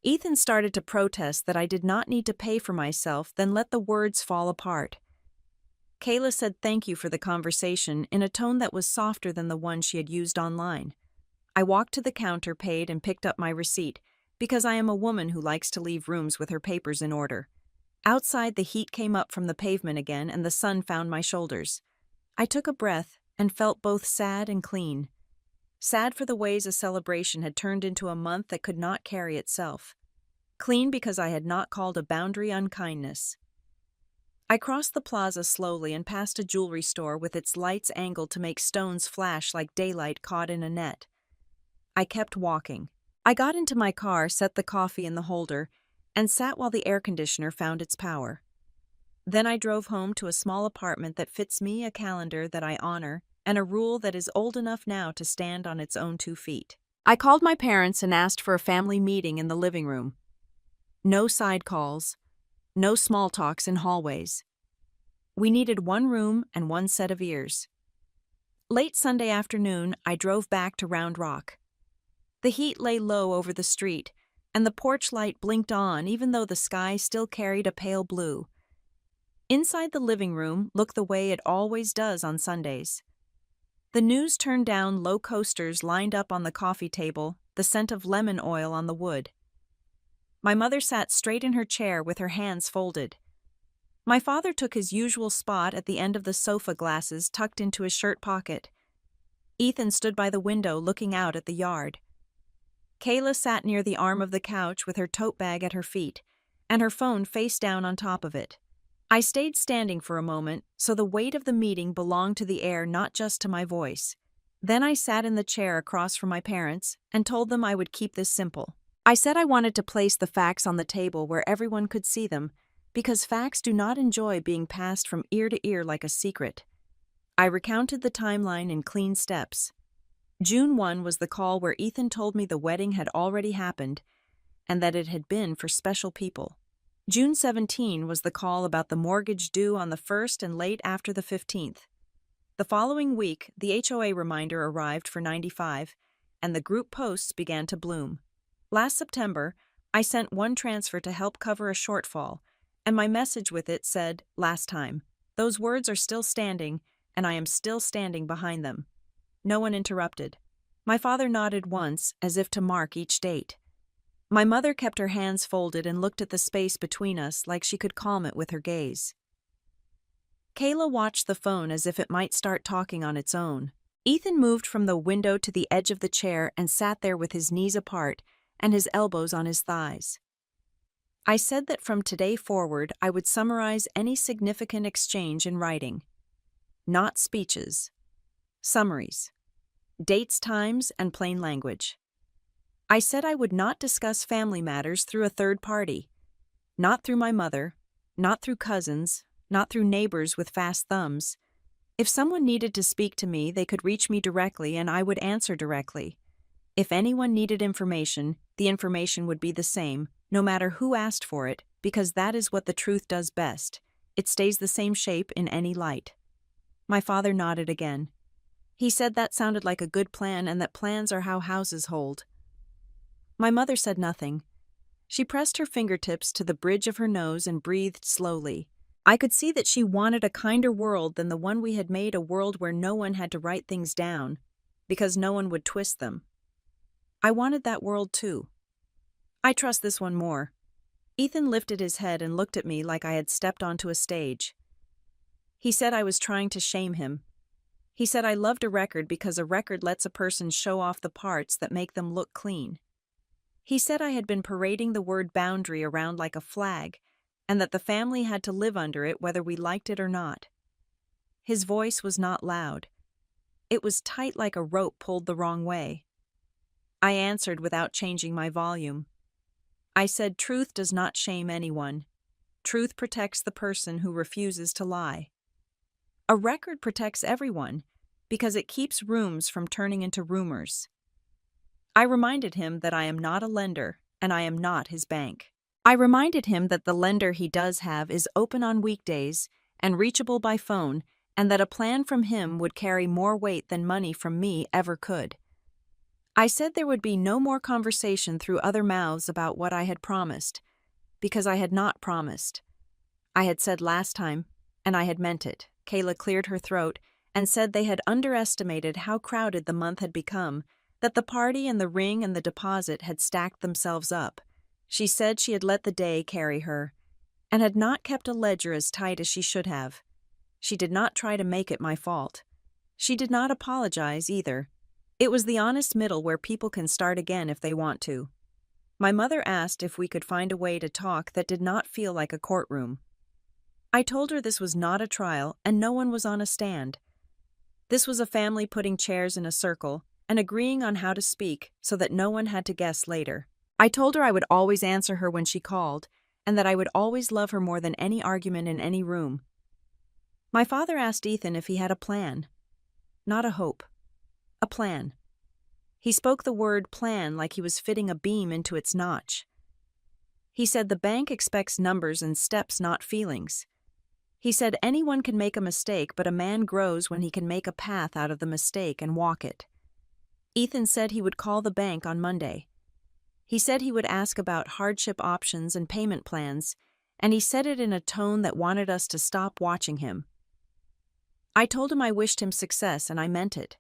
Ethan started to protest that I did not need to pay for myself, then let the words fall apart. Kayla said thank you for the conversation in a tone that was softer than the one she had used online. I walked to the counter, paid, and picked up my receipt, because I am a woman who likes to leave rooms with her papers in order. Outside, the heat came up from the pavement again and the sun found my shoulders. I took a breath and felt both sad and clean. Sad for the ways a celebration had turned into a month that could not carry itself. Clean because I had not called a boundary unkindness. I crossed the plaza slowly and passed a jewelry store with its lights angled to make stones flash like daylight caught in a net. I kept walking. I got into my car, set the coffee in the holder, and sat while the air conditioner found its power. Then I drove home to a small apartment that fits me, a calendar that I honor, and a rule that is old enough now to stand on its own 2 feet. I called my parents and asked for a family meeting in the living room. No side calls, no small talks in hallways. We needed one room and one set of ears. Late Sunday afternoon, I drove back to Round Rock. The heat lay low over the street, and the porch light blinked on even though the sky still carried a pale blue. Inside the living room looked the way it always does on Sundays. The news turned down low coasters lined up on the coffee table, the scent of lemon oil on the wood. My mother sat straight in her chair with her hands folded. My father took his usual spot at the end of the sofa, glasses tucked into his shirt pocket. Ethan stood by the window looking out at the yard. Kayla sat near the arm of the couch with her tote bag at her feet, and her phone face down on top of it. I stayed standing for a moment, so the weight of the meeting belonged to the air, not just to my voice. Then I sat in the chair across from my parents and told them I would keep this simple. I said I wanted to place the facts on the table where everyone could see them, because facts do not enjoy being passed from ear to ear like a secret. I recounted the timeline in clean steps. June 1 was the call where Ethan told me the wedding had already happened and that it had been for special people. June 17 was the call about the mortgage due on the 1st and late after the 15th. The following week, the HOA reminder arrived for 95, and the group posts began to bloom. Last September, I sent one transfer to help cover a shortfall, and my message with it said, "Last time." Those words are still standing, and I am still standing behind them. No one interrupted. My father nodded once, as if to mark each date. My mother kept her hands folded and looked at the space between us like she could calm it with her gaze. Kayla watched the phone as if it might start talking on its own. Ethan moved from the window to the edge of the chair and sat there with his knees apart and his elbows on his thighs. I said that from today forward I would summarize any significant exchange in writing. Not speeches. Summaries. Dates, times, and plain language. I said I would not discuss family matters through a third party. Not through my mother, not through cousins, not through neighbors with fast thumbs. If someone needed to speak to me, they could reach me directly and I would answer directly. If anyone needed information, the information would be the same, no matter who asked for it, because that is what the truth does best. It stays the same shape in any light. My father nodded again. He said that sounded like a good plan and that plans are how houses hold. My mother said nothing. She pressed her fingertips to the bridge of her nose and breathed slowly. I could see that she wanted a kinder world than the one we had made, a world where no one had to write things down, because no one would twist them. I wanted that world too. I trust this one more. Ethan lifted his head and looked at me like I had stepped onto a stage. He said I was trying to shame him. He said I loved a record because a record lets a person show off the parts that make them look clean. He said I had been parading the word boundary around like a flag, and that the family had to live under it whether we liked it or not. His voice was not loud. It was tight like a rope pulled the wrong way. I answered without changing my volume. I said truth does not shame anyone. Truth protects the person who refuses to lie. A record protects everyone because it keeps rooms from turning into rumors. I reminded him that I am not a lender and I am not his bank. I reminded him that the lender he does have is open on weekdays and reachable by phone, and that a plan from him would carry more weight than money from me ever could. I said there would be no more conversation through other mouths about what I had promised, because I had not promised. I had said last time, and I had meant it. Kayla cleared her throat and said they had underestimated how crowded the month had become, that the party and the ring and the deposit had stacked themselves up. She said she had let the day carry her, and had not kept a ledger as tight as she should have. She did not try to make it my fault. She did not apologize either. It was the honest middle where people can start again if they want to. My mother asked if we could find a way to talk that did not feel like a courtroom. I told her this was not a trial and no one was on a stand. This was a family putting chairs in a circle and agreeing on how to speak so that no one had to guess later. I told her I would always answer her when she called, and that I would always love her more than any argument in any room. My father asked Ethan if he had a plan. Not a hope. A plan. He spoke the word plan like he was fitting a beam into its notch. He said the bank expects numbers and steps, not feelings. He said anyone can make a mistake, but a man grows when he can make a path out of the mistake and walk it. Ethan said he would call the bank on Monday. He said he would ask about hardship options and payment plans, and he said it in a tone that wanted us to stop watching him. I told him I wished him success, and I meant it.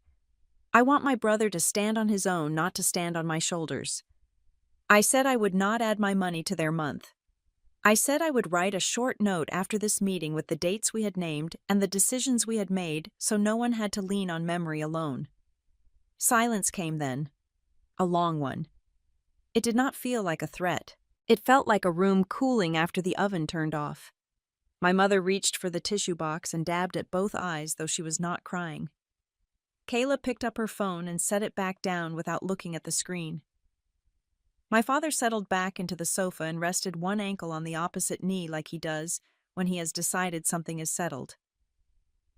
I want my brother to stand on his own, not to stand on my shoulders. I said I would not add my money to their month. I said I would write a short note after this meeting with the dates we had named and the decisions we had made so no one had to lean on memory alone. Silence came then. A long one. It did not feel like a threat. It felt like a room cooling after the oven turned off. My mother reached for the tissue box and dabbed at both eyes, though she was not crying. Kayla picked up her phone and set it back down without looking at the screen. My father settled back into the sofa and rested one ankle on the opposite knee like he does when he has decided something is settled.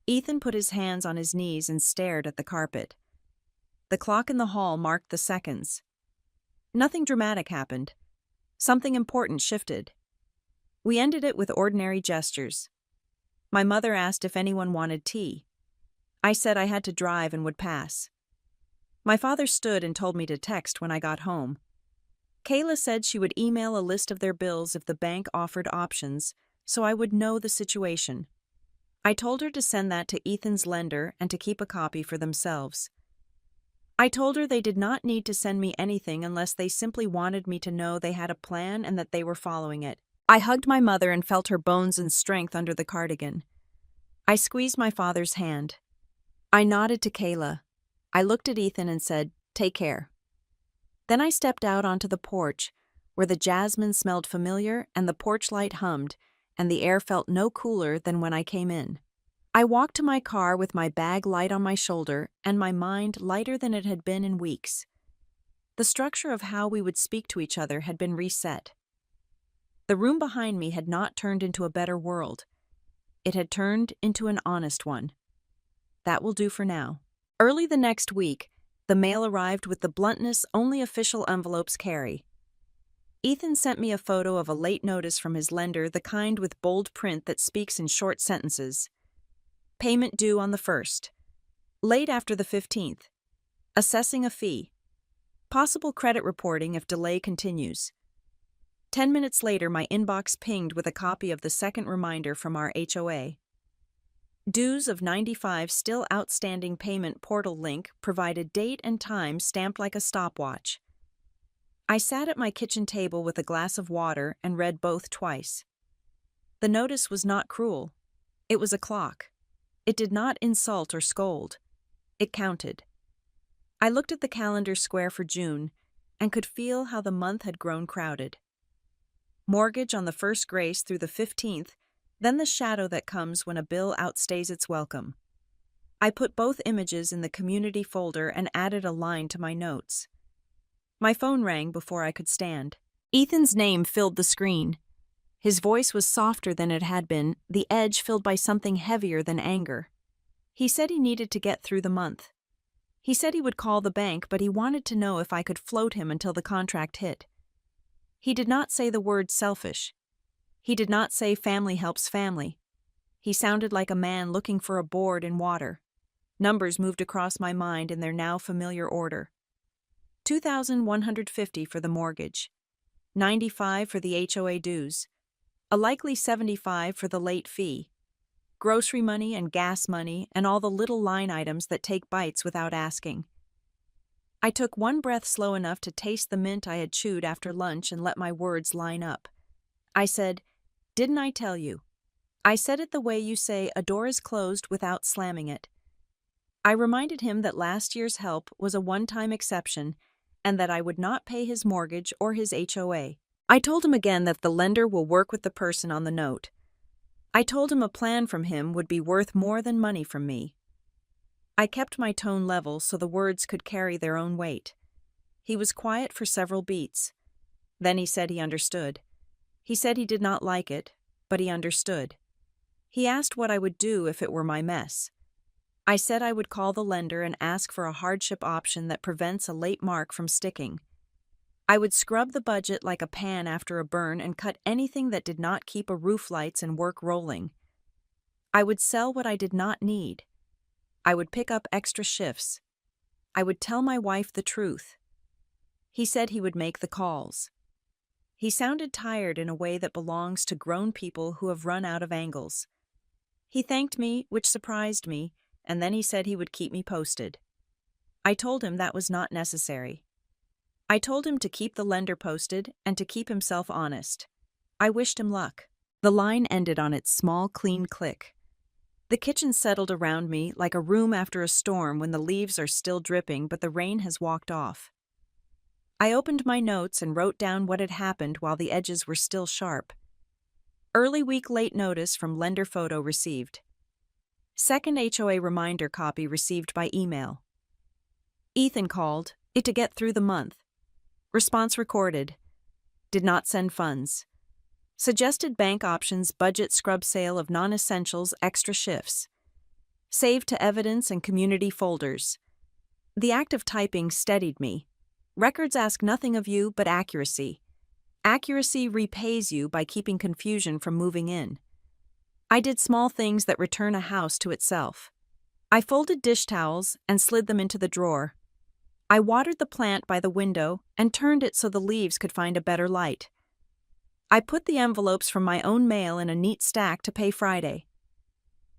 Ethan put his hands on his knees and stared at the carpet. The clock in the hall marked the seconds. Nothing dramatic happened. Something important shifted. We ended it with ordinary gestures. My mother asked if anyone wanted tea. I said I had to drive and would pass. My father stood and told me to text when I got home. Kayla said she would email a list of their bills if the bank offered options, so I would know the situation. I told her to send that to Ethan's lender and to keep a copy for themselves. I told her they did not need to send me anything unless they simply wanted me to know they had a plan and that they were following it. I hugged my mother and felt her bones and strength under the cardigan. I squeezed my father's hand. I nodded to Kayla. I looked at Ethan and said, "Take care." Then I stepped out onto the porch, where the jasmine smelled familiar and the porch light hummed, and the air felt no cooler than when I came in. I walked to my car with my bag light on my shoulder and my mind lighter than it had been in weeks. The structure of how we would speak to each other had been reset. The room behind me had not turned into a better world. It had turned into an honest one. That will do for now. Early the next week, the mail arrived with the bluntness only official envelopes carry. Ethan sent me a photo of a late notice from his lender, the kind with bold print that speaks in short sentences. Payment due on the 1st. Late after the 15th. Assessing a fee. Possible credit reporting if delay continues. 10 minutes later, my inbox pinged with a copy of the second reminder from our HOA. Dues of $95 still outstanding, payment portal link provided, date and time stamped like a stopwatch. I sat at my kitchen table with a glass of water and read both twice. The notice was not cruel. It was a clock. It did not insult or scold. It counted. I looked at the calendar square for June and could feel how the month had grown crowded. Mortgage on the first grace through the 15th, then the shadow that comes when a bill outstays its welcome. I put both images in the community folder and added a line to my notes. My phone rang before I could stand. Ethan's name filled the screen. His voice was softer than it had been, the edge filled by something heavier than anger. He said he needed to get through the month. He said he would call the bank, but he wanted to know if I could float him until the contract hit. He did not say the word selfish. He did not say family helps family. He sounded like a man looking for a board in water. Numbers moved across my mind in their now familiar order. $2,150 for the mortgage, $95 for the HOA dues, a likely $75 for the late fee, grocery money and gas money and all the little line items that take bites without asking. I took one breath slow enough to taste the mint I had chewed after lunch and let my words line up. I said, "Didn't I tell you?" I said it the way you say a door is closed without slamming it. I reminded him that last year's help was a one-time exception and that I would not pay his mortgage or his HOA. I told him again that the lender will work with the person on the note. I told him a plan from him would be worth more than money from me. I kept my tone level so the words could carry their own weight. He was quiet for several beats. Then he said he understood. He said he did not like it, but he understood. He asked what I would do if it were my mess. I said I would call the lender and ask for a hardship option that prevents a late mark from sticking. I would scrub the budget like a pan after a burn and cut anything that did not keep a roof lights and work rolling. I would sell what I did not need. I would pick up extra shifts. I would tell my wife the truth. He said he would make the calls. He sounded tired in a way that belongs to grown people who have run out of angles. He thanked me, which surprised me, and then he said he would keep me posted. I told him that was not necessary. I told him to keep the lender posted and to keep himself honest. I wished him luck. The line ended on its small, clean click. The kitchen settled around me like a room after a storm when the leaves are still dripping but the rain has walked off. I opened my notes and wrote down what had happened while the edges were still sharp. Early week late notice from lender photo received. Second HOA reminder copy received by email. Ethan called, it to get through the month. Response recorded. Did not send funds. Suggested bank options, budget scrub sale of non-essentials, extra shifts. Saved to evidence and community folders. The act of typing steadied me. Records ask nothing of you but accuracy. Accuracy repays you by keeping confusion from moving in. I did small things that return a house to itself. I folded dish towels and slid them into the drawer. I watered the plant by the window and turned it so the leaves could find a better light. I put the envelopes from my own mail in a neat stack to pay Friday.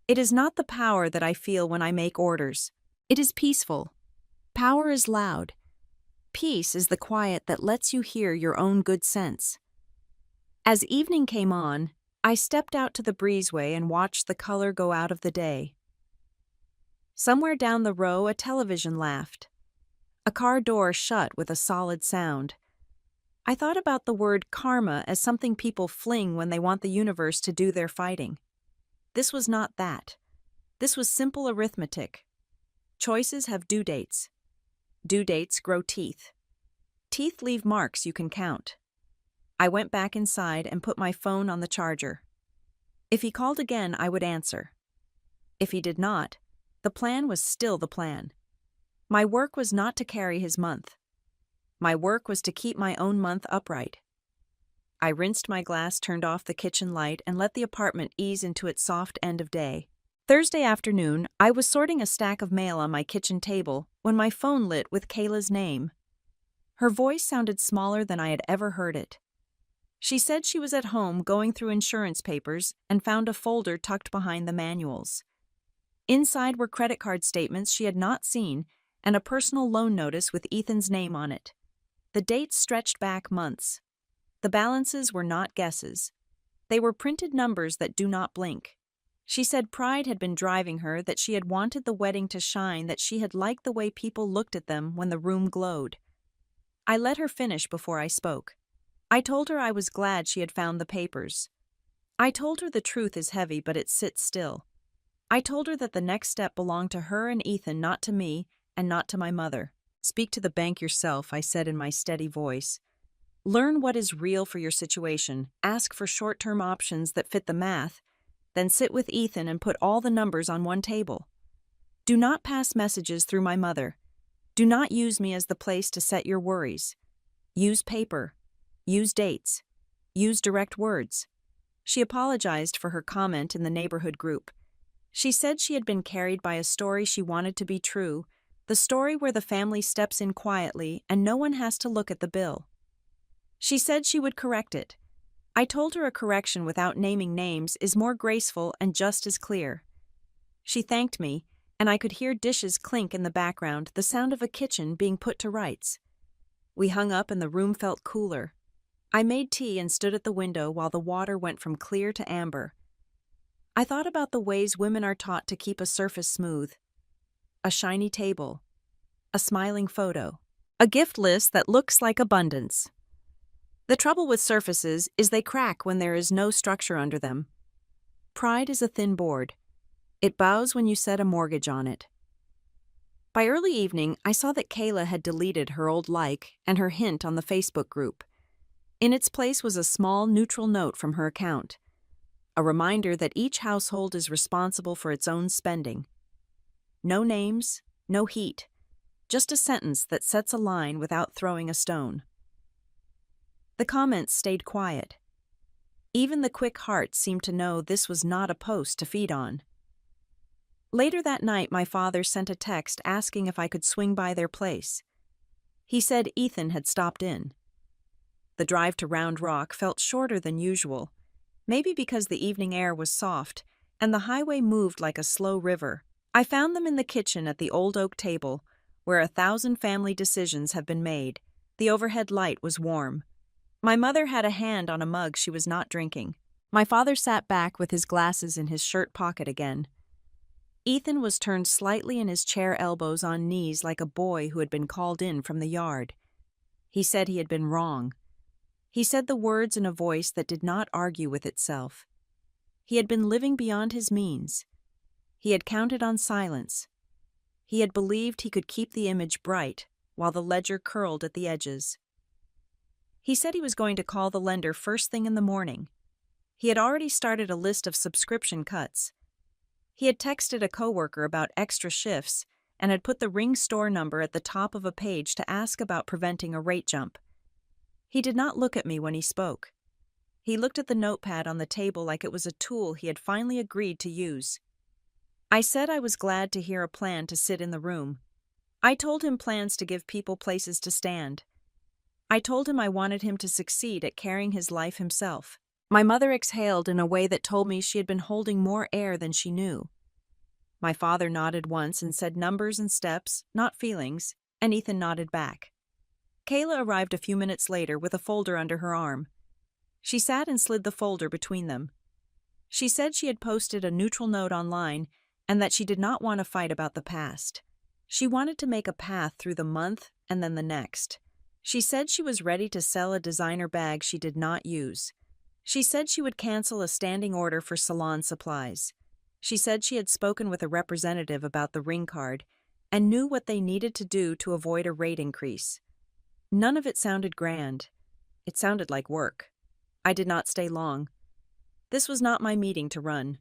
It is not the power that I feel when I make orders. It is peaceful. Power is loud. Peace is the quiet that lets you hear your own good sense. As evening came on, I stepped out to the breezeway and watched the color go out of the day. Somewhere down the row, a television laughed. A car door shut with a solid sound. I thought about the word karma as something people fling when they want the universe to do their fighting. This was not that. This was simple arithmetic. Choices have due dates. Due dates grow teeth. Teeth leave marks you can count. I went back inside and put my phone on the charger. If he called again, I would answer. If he did not, the plan was still the plan. My work was not to carry his month. My work was to keep my own month upright. I rinsed my glass, turned off the kitchen light, and let the apartment ease into its soft end of day. Thursday afternoon, I was sorting a stack of mail on my kitchen table when my phone lit with Kayla's name. Her voice sounded smaller than I had ever heard it. She said she was at home going through insurance papers and found a folder tucked behind the manuals. Inside were credit card statements she had not seen and a personal loan notice with Ethan's name on it. The dates stretched back months. The balances were not guesses. They were printed numbers that do not blink. She said pride had been driving her, that she had wanted the wedding to shine, that she had liked the way people looked at them when the room glowed. I let her finish before I spoke. I told her I was glad she had found the papers. I told her the truth is heavy, but it sits still. I told her that the next step belonged to her and Ethan, not to me and not to my mother. Speak to the bank yourself, I said in my steady voice. Learn what is real for your situation, ask for short-term options that fit the math, then sit with Ethan and put all the numbers on one table. Do not pass messages through my mother. Do not use me as the place to set your worries. Use paper. Use dates. Use direct words. She apologized for her comment in the neighborhood group. She said she had been carried by a story she wanted to be true, the story where the family steps in quietly and no one has to look at the bill. She said she would correct it. I told her a correction without naming names is more graceful and just as clear. She thanked me, and I could hear dishes clink in the background, the sound of a kitchen being put to rights. We hung up and the room felt cooler. I made tea and stood at the window while the water went from clear to amber. I thought about the ways women are taught to keep a surface smooth. A shiny table. A smiling photo. A gift list that looks like abundance. The trouble with surfaces is they crack when there is no structure under them. Pride is a thin board. It bows when you set a mortgage on it. By early evening, I saw that Kayla had deleted her old like and her hint on the Facebook group. In its place was a small, neutral note from her account. A reminder that each household is responsible for its own spending. No names, no heat. Just a sentence that sets a line without throwing a stone. The comments stayed quiet. Even the quick hearts seemed to know this was not a post to feed on. Later that night, my father sent a text asking if I could swing by their place. He said Ethan had stopped in. The drive to Round Rock felt shorter than usual, maybe because the evening air was soft and the highway moved like a slow river. I found them in the kitchen at the old oak table, where 1,000 family decisions have been made. The overhead light was warm. My mother had a hand on a mug she was not drinking. My father sat back with his glasses in his shirt pocket again. Ethan was turned slightly in his chair, elbows on knees like a boy who had been called in from the yard. He said he had been wrong. He said the words in a voice that did not argue with itself. He had been living beyond his means. He had counted on silence. He had believed he could keep the image bright while the ledger curled at the edges. He said he was going to call the lender first thing in the morning. He had already started a list of subscription cuts. He had texted a coworker about extra shifts and had put the Ring store number at the top of a page to ask about preventing a rate jump. He did not look at me when he spoke. He looked at the notepad on the table like it was a tool he had finally agreed to use. I said I was glad to hear a plan to sit in the room. I told him plans to give people places to stand. I told him I wanted him to succeed at carrying his life himself. My mother exhaled in a way that told me she had been holding more air than she knew. My father nodded once and said numbers and steps, not feelings, and Ethan nodded back. Kayla arrived a few minutes later with a folder under her arm. She sat and slid the folder between them. She said she had posted a neutral note online and that she did not want to fight about the past. She wanted to make a path through the month and then the next. She said she was ready to sell a designer bag she did not use. She said she would cancel a standing order for salon supplies. She said she had spoken with a representative about the ring card and knew what they needed to do to avoid a rate increase. None of it sounded grand. It sounded like work. I did not stay long. This was not my meeting to run.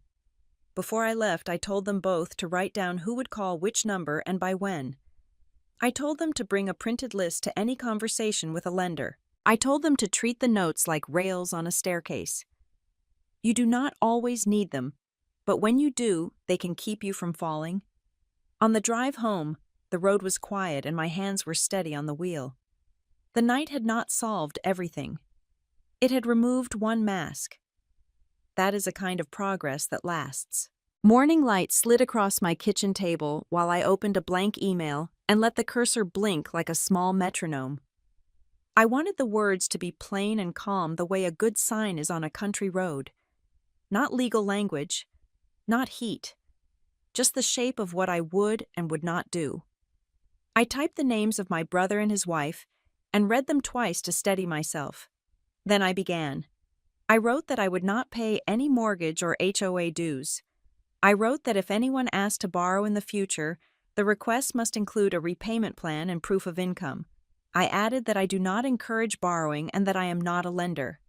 Before I left, I told them both to write down who would call which number and by when. I told them to bring a printed list to any conversation with a lender. I told them to treat the notes like rails on a staircase. You do not always need them, but when you do, they can keep you from falling. On the drive home, the road was quiet and my hands were steady on the wheel. The night had not solved everything. It had removed one mask. That is a kind of progress that lasts. Morning light slid across my kitchen table while I opened a blank email and let the cursor blink like a small metronome. I wanted the words to be plain and calm the way a good sign is on a country road. Not legal language, not heat, just the shape of what I would and would not do. I typed the names of my brother and his wife and read them twice to steady myself. Then I began. I wrote that I would not pay any mortgage or HOA dues. I wrote that if anyone asked to borrow in the future, the request must include a repayment plan and proof of income. I added that I do not encourage borrowing and that I am not a lender.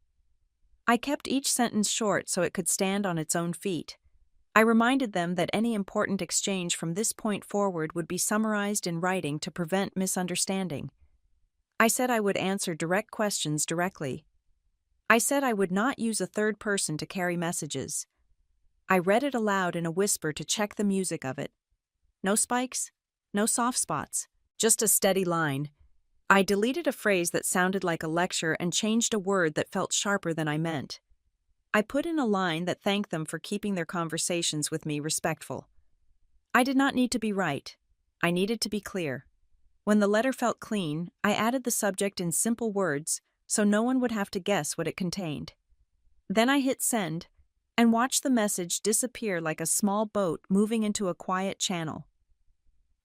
I kept each sentence short so it could stand on its own feet. I reminded them that any important exchange from this point forward would be summarized in writing to prevent misunderstanding. I said I would answer direct questions directly. I said I would not use a third person to carry messages. I read it aloud in a whisper to check the music of it. No spikes, no soft spots, just a steady line. I deleted a phrase that sounded like a lecture and changed a word that felt sharper than I meant. I put in a line that thanked them for keeping their conversations with me respectful. I did not need to be right. I needed to be clear. When the letter felt clean, I added the subject in simple words so no one would have to guess what it contained. Then I hit send and watched the message disappear like a small boat moving into a quiet channel.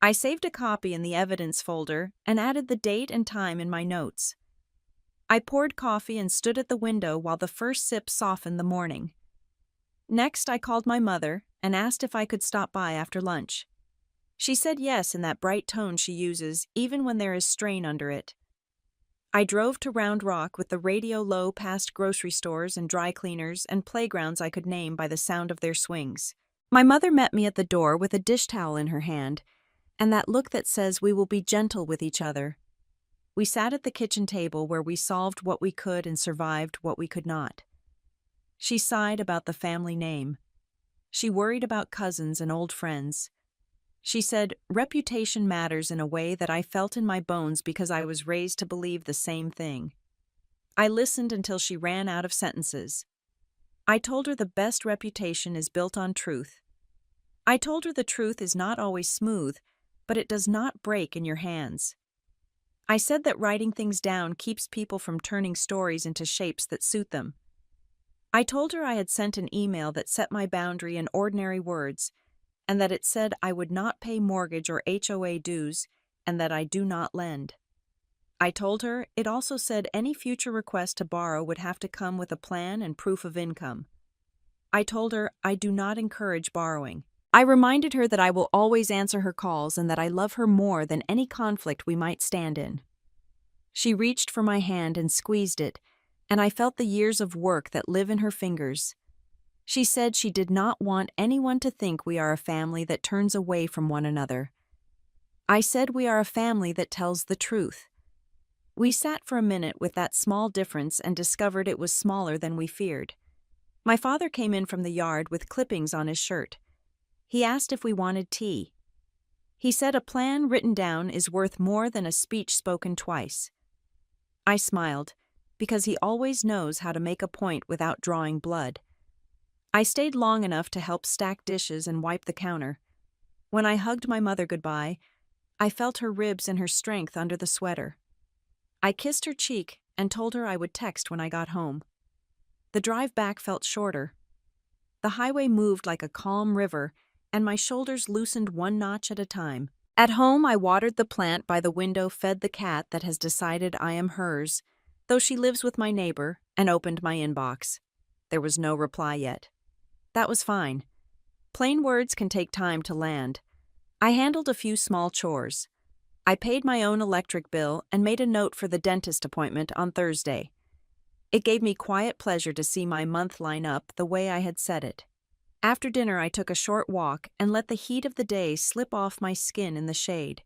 I saved a copy in the evidence folder and added the date and time in my notes. I poured coffee and stood at the window while the first sip softened the morning. Next, I called my mother and asked if I could stop by after lunch. She said yes in that bright tone she uses even when there is strain under it. I drove to Round Rock with the radio low past grocery stores and dry cleaners and playgrounds I could name by the sound of their swings. My mother met me at the door with a dish towel in her hand and that look that says we will be gentle with each other. We sat at the kitchen table where we solved what we could and survived what we could not. She sighed about the family name. She worried about cousins and old friends. She said, reputation matters in a way that I felt in my bones because I was raised to believe the same thing. I listened until she ran out of sentences. I told her the best reputation is built on truth. I told her the truth is not always smooth, but it does not break in your hands. I said that writing things down keeps people from turning stories into shapes that suit them. I told her I had sent an email that set my boundary in ordinary words, and that it said I would not pay mortgage or HOA dues, and that I do not lend. I told her it also said any future request to borrow would have to come with a plan and proof of income. I told her I do not encourage borrowing. I reminded her that I will always answer her calls and that I love her more than any conflict we might stand in. She reached for my hand and squeezed it, and I felt the years of work that live in her fingers. She said she did not want anyone to think we are a family that turns away from one another. I said we are a family that tells the truth. We sat for a minute with that small difference and discovered it was smaller than we feared. My father came in from the yard with clippings on his shirt. He asked if we wanted tea. He said a plan written down is worth more than a speech spoken twice. I smiled, because he always knows how to make a point without drawing blood. I stayed long enough to help stack dishes and wipe the counter. When I hugged my mother goodbye, I felt her ribs and her strength under the sweater. I kissed her cheek and told her I would text when I got home. The drive back felt shorter. The highway moved like a calm river, and my shoulders loosened one notch at a time. At home, I watered the plant by the window, fed the cat that has decided I am hers, though she lives with my neighbor, and opened my inbox. There was no reply yet. That was fine. Plain words can take time to land. I handled a few small chores. I paid my own electric bill and made a note for the dentist appointment on Thursday. It gave me quiet pleasure to see my month line up the way I had set it. After dinner, I took a short walk and let the heat of the day slip off my skin in the shade.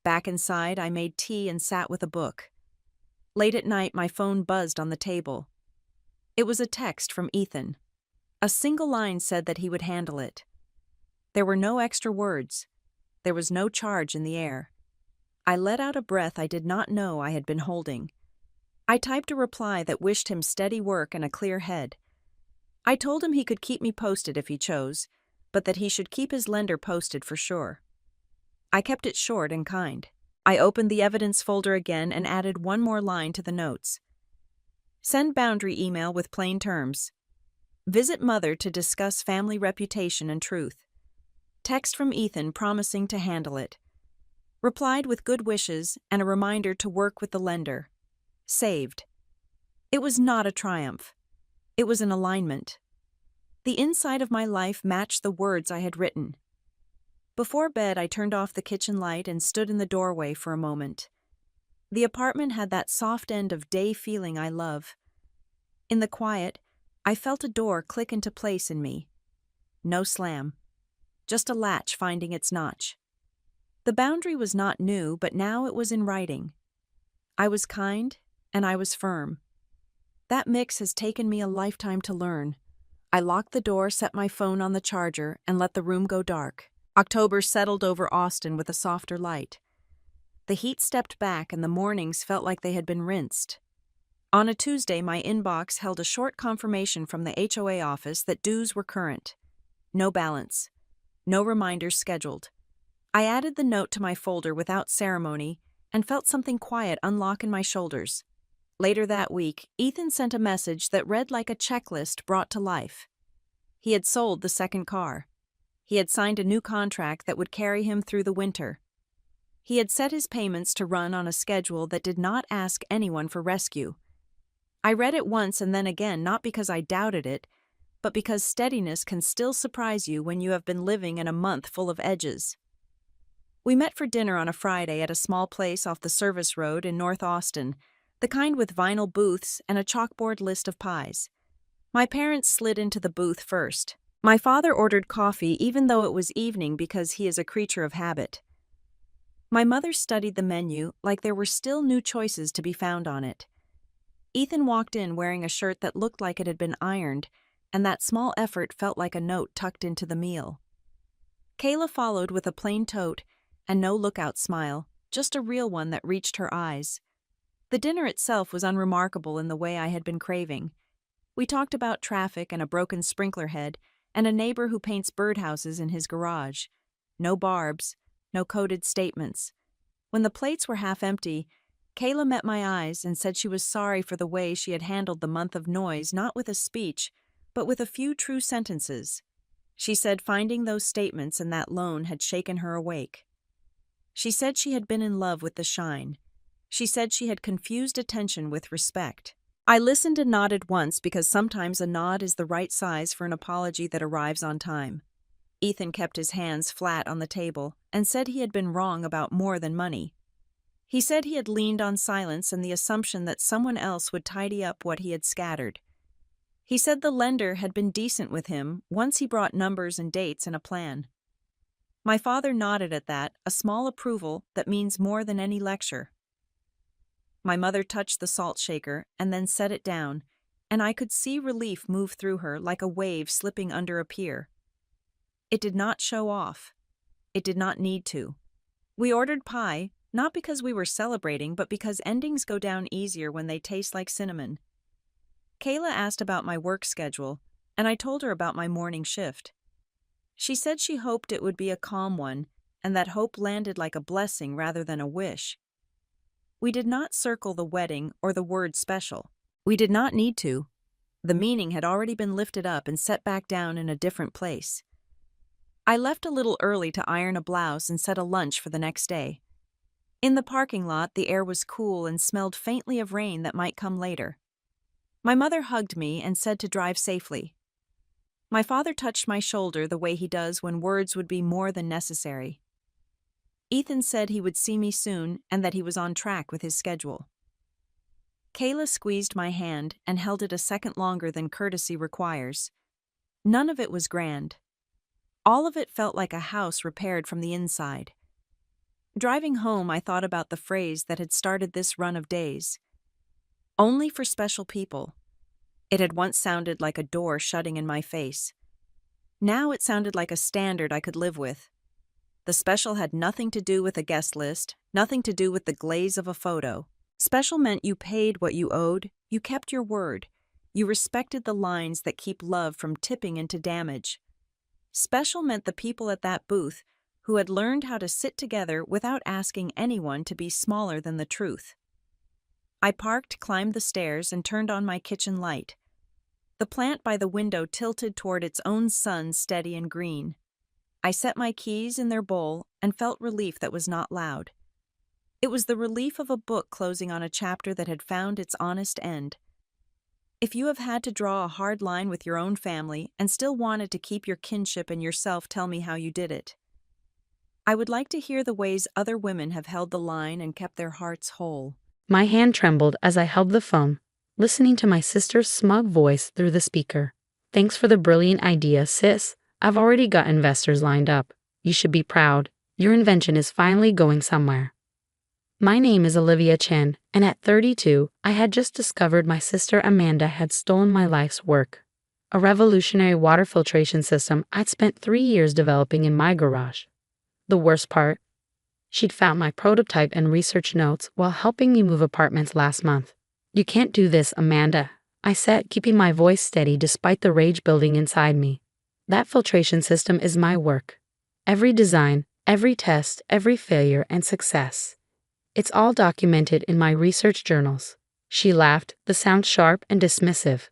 Back inside, I made tea and sat with a book. Late at night, my phone buzzed on the table. It was a text from Ethan. A single line said that he would handle it. There were no extra words. There was no charge in the air. I let out a breath I did not know I had been holding. I typed a reply that wished him steady work and a clear head. I told him he could keep me posted if he chose, but that he should keep his lender posted for sure. I kept it short and kind. I opened the evidence folder again and added one more line to the notes. Send boundary email with plain terms. Visit mother to discuss family reputation and truth. Text from Ethan promising to handle it. Replied with good wishes and a reminder to work with the lender. Saved. It was not a triumph. It was an alignment. The inside of my life matched the words I had written. Before bed, I turned off the kitchen light and stood in the doorway for a moment. The apartment had that soft end of day feeling I love. In the quiet, I felt a door click into place in me. No slam. Just a latch finding its notch. The boundary was not new, but now it was in writing. I was kind, and I was firm. That mix has taken me a lifetime to learn. I locked the door, set my phone on the charger, and let the room go dark. October settled over Austin with a softer light. The heat stepped back and the mornings felt like they had been rinsed. On a Tuesday, my inbox held a short confirmation from the HOA office that dues were current. No balance. No reminders scheduled. I added the note to my folder without ceremony and felt something quiet unlock in my shoulders. Later that week, Ethan sent a message that read like a checklist brought to life. He had sold the second car. He had signed a new contract that would carry him through the winter. He had set his payments to run on a schedule that did not ask anyone for rescue. I read it once and then again, not because I doubted it, but because steadiness can still surprise you when you have been living in a month full of edges. We met for dinner on a Friday at a small place off the service road in North Austin, the kind with vinyl booths and a chalkboard list of pies. My parents slid into the booth first. My father ordered coffee even though it was evening because he is a creature of habit. My mother studied the menu like there were still new choices to be found on it. Ethan walked in wearing a shirt that looked like it had been ironed, and that small effort felt like a note tucked into the meal. Kayla followed with a plain tote and no lookout smile, just a real one that reached her eyes. The dinner itself was unremarkable in the way I had been craving. We talked about traffic and a broken sprinkler head and a neighbor who paints birdhouses in his garage. No barbs, no coded statements. When the plates were half empty, Kayla met my eyes and said she was sorry for the way she had handled the month of noise, not with a speech, but with a few true sentences. She said finding those statements and that loan had shaken her awake. She said she had been in love with the shine. She said she had confused attention with respect. I listened and nodded once because sometimes a nod is the right size for an apology that arrives on time. Ethan kept his hands flat on the table and said he had been wrong about more than money. He said he had leaned on silence and the assumption that someone else would tidy up what he had scattered. He said the lender had been decent with him once he brought numbers and dates and a plan. My father nodded at that, a small approval that means more than any lecture. My mother touched the salt shaker and then set it down, and I could see relief move through her like a wave slipping under a pier. It did not show off. It did not need to. We ordered pie, not because we were celebrating, but because endings go down easier when they taste like cinnamon. Kayla asked about my work schedule, and I told her about my morning shift. She said she hoped it would be a calm one, and that hope landed like a blessing rather than a wish. We did not circle the wedding or the word special. We did not need to. The meaning had already been lifted up and set back down in a different place. I left a little early to iron a blouse and set a lunch for the next day. In the parking lot, the air was cool and smelled faintly of rain that might come later. My mother hugged me and said to drive safely. My father touched my shoulder the way he does when words would be more than necessary. Ethan said he would see me soon and that he was on track with his schedule. Kayla squeezed my hand and held it a second longer than courtesy requires. None of it was grand. All of it felt like a house repaired from the inside. Driving home, I thought about the phrase that had started this run of days. Only for special people. It had once sounded like a door shutting in my face. Now it sounded like a standard I could live with. The special had nothing to do with a guest list, nothing to do with the glaze of a photo. Special meant you paid what you owed, you kept your word, you respected the lines that keep love from tipping into damage. Special meant the people at that booth who had learned how to sit together without asking anyone to be smaller than the truth. I parked, climbed the stairs, and turned on my kitchen light. The plant by the window tilted toward its own sun, steady and green. I set my keys in their bowl and felt relief that was not loud. It was the relief of a book closing on a chapter that had found its honest end. If you have had to draw a hard line with your own family and still wanted to keep your kinship and yourself, tell me how you did it. I would like to hear the ways other women have held the line and kept their hearts whole. My hand trembled as I held the phone, listening to my sister's smug voice through the speaker. Thanks for the brilliant idea, sis. I've already got investors lined up. You should be proud. Your invention is finally going somewhere. My name is Olivia Chen, and at 32, I had just discovered my sister Amanda had stolen my life's work. A revolutionary water filtration system I'd spent 3 years developing in my garage. The worst part? She'd found my prototype and research notes while helping me move apartments last month. You can't do this, Amanda, I said, keeping my voice steady despite the rage building inside me. That filtration system is my work. Every design, every test, every failure and success. It's all documented in my research journals. She laughed, the sound sharp and dismissive.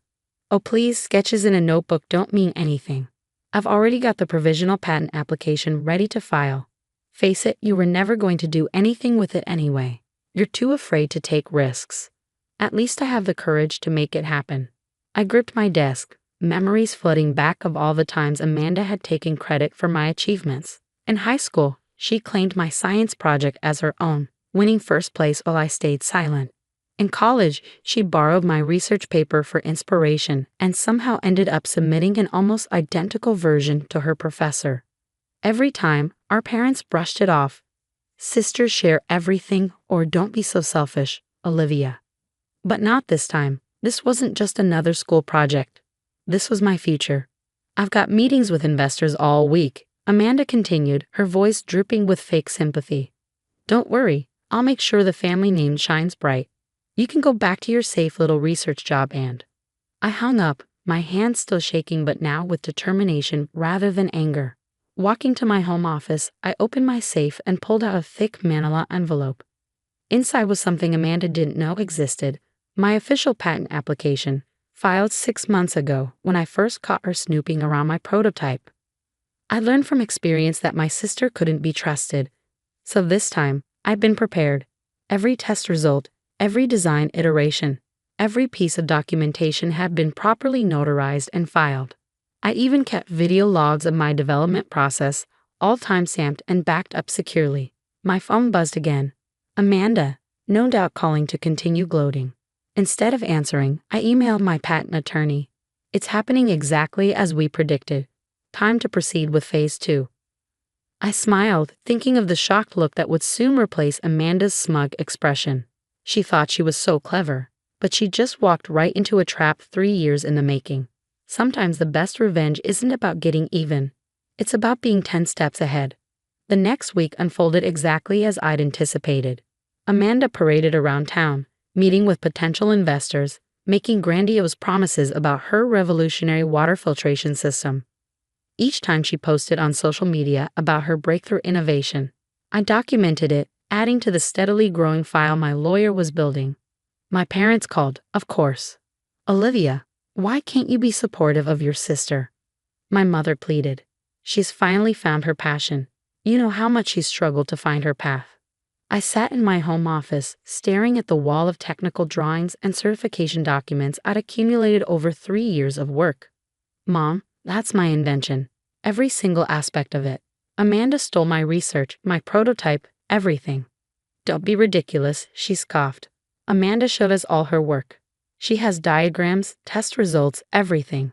Oh please, sketches in a notebook don't mean anything. I've already got the provisional patent application ready to file. Face it, you were never going to do anything with it anyway. You're too afraid to take risks. At least I have the courage to make it happen. I gripped my desk, memories flooding back of all the times Amanda had taken credit for my achievements. In high school, she claimed my science project as her own, winning first place while I stayed silent. In college, she borrowed my research paper for inspiration and somehow ended up submitting an almost identical version to her professor. Every time, our parents brushed it off. Sisters share everything, or don't be so selfish, Olivia. But not this time. This wasn't just another school project. This was my future. I've got meetings with investors all week, Amanda continued, her voice drooping with fake sympathy. Don't worry, I'll make sure the family name shines bright. You can go back to your safe little research job and... I hung up, my hands still shaking but now with determination rather than anger. Walking to my home office, I opened my safe and pulled out a thick manila envelope. Inside was something Amanda didn't know existed, my official patent application, filed 6 months ago when I first caught her snooping around my prototype. I learned from experience that my sister couldn't be trusted, so this time, I'd been prepared. Every test result, every design iteration, every piece of documentation had been properly notarized and filed. I even kept video logs of my development process, all time-stamped and backed up securely. My phone buzzed again. Amanda, no doubt calling to continue gloating. Instead of answering, I emailed my patent attorney. It's happening exactly as we predicted. Time to proceed with phase 2. I smiled, thinking of the shocked look that would soon replace Amanda's smug expression. She thought she was so clever, but she just walked right into a trap 3 years in the making. Sometimes the best revenge isn't about getting even. It's about being 10 steps ahead. The next week unfolded exactly as I'd anticipated. Amanda paraded around town, meeting with potential investors, making grandiose promises about her revolutionary water filtration system. Each time she posted on social media about her breakthrough innovation, I documented it, adding to the steadily growing file my lawyer was building. My parents called, of course. Olivia, why can't you be supportive of your sister? My mother pleaded. She's finally found her passion. You know how much she's struggled to find her path. I sat in my home office, staring at the wall of technical drawings and certification documents I'd accumulated over 3 years of work. Mom, that's my invention. Every single aspect of it. Amanda stole my research, my prototype, everything. Don't be ridiculous, she scoffed. Amanda showed us all her work. She has diagrams, test results, everything.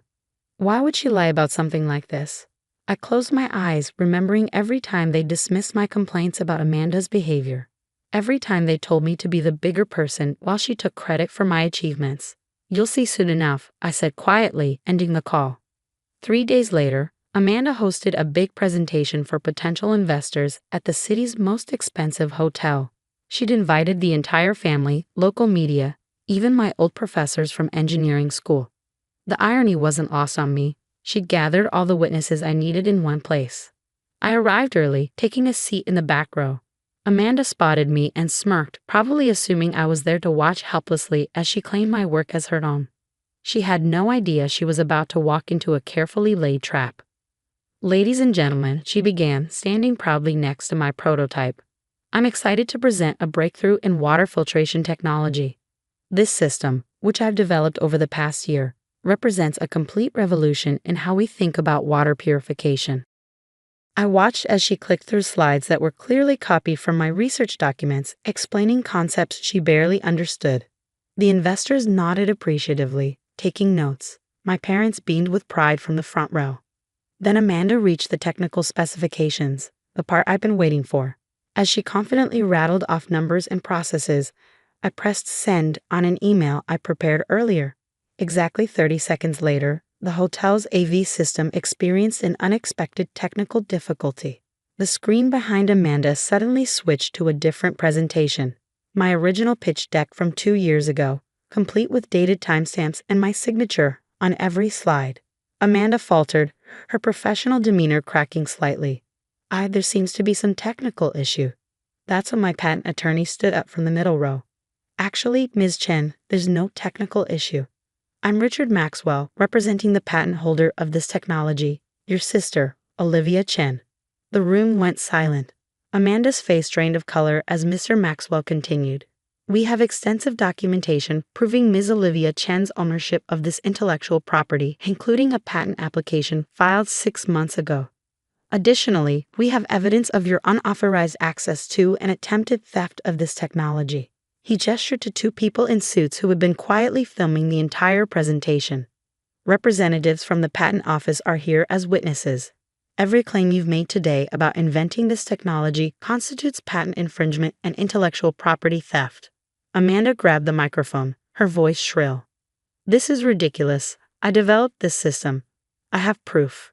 Why would she lie about something like this? I closed my eyes, remembering every time they dismissed my complaints about Amanda's behavior. Every time they told me to be the bigger person while she took credit for my achievements. You'll see soon enough, I said quietly, ending the call. 3 days later, Amanda hosted a big presentation for potential investors at the city's most expensive hotel. She'd invited the entire family, local media, even my old professors from engineering school. The irony wasn't lost on me. She'd gathered all the witnesses I needed in one place. I arrived early, taking a seat in the back row. Amanda spotted me and smirked, probably assuming I was there to watch helplessly as she claimed my work as her own. She had no idea she was about to walk into a carefully laid trap. Ladies and gentlemen, she began, standing proudly next to my prototype. I'm excited to present a breakthrough in water filtration technology. This system, which I've developed over the past year, represents a complete revolution in how we think about water purification. I watched as she clicked through slides that were clearly copied from my research documents, explaining concepts she barely understood. The investors nodded appreciatively, taking notes. My parents beamed with pride from the front row. Then Amanda reached the technical specifications, the part I've been waiting for. As she confidently rattled off numbers and processes, I pressed send on an email I prepared earlier. Exactly 30 seconds later, the hotel's AV system experienced an unexpected technical difficulty. The screen behind Amanda suddenly switched to a different presentation. My original pitch deck from 2 years ago, complete with dated timestamps and my signature on every slide. Amanda faltered, her professional demeanor cracking slightly. There seems to be some technical issue. That's when my patent attorney stood up from the middle row. Actually, Ms. Chen, there's no technical issue. I'm Richard Maxwell, representing the patent holder of this technology, your sister, Olivia Chen. The room went silent. Amanda's face drained of color as Mr. Maxwell continued. We have extensive documentation proving Ms. Olivia Chen's ownership of this intellectual property, including a patent application filed 6 months ago. Additionally, we have evidence of your unauthorized access to and attempted theft of this technology. He gestured to 2 people in suits who had been quietly filming the entire presentation. Representatives from the patent office are here as witnesses. Every claim you've made today about inventing this technology constitutes patent infringement and intellectual property theft. Amanda grabbed the microphone, her voice shrill. This is ridiculous. I developed this system. I have proof.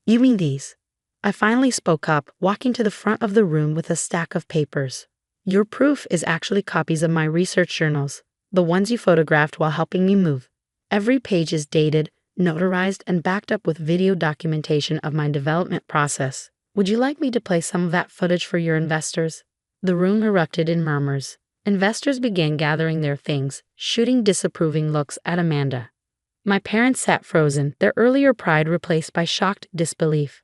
You mean these? I finally spoke up, walking to the front of the room with a stack of papers. Your proof is actually copies of my research journals, the ones you photographed while helping me move. Every page is dated, notarized, and backed up with video documentation of my development process. Would you like me to play some of that footage for your investors? The room erupted in murmurs. Investors began gathering their things, shooting disapproving looks at Amanda. My parents sat frozen, their earlier pride replaced by shocked disbelief.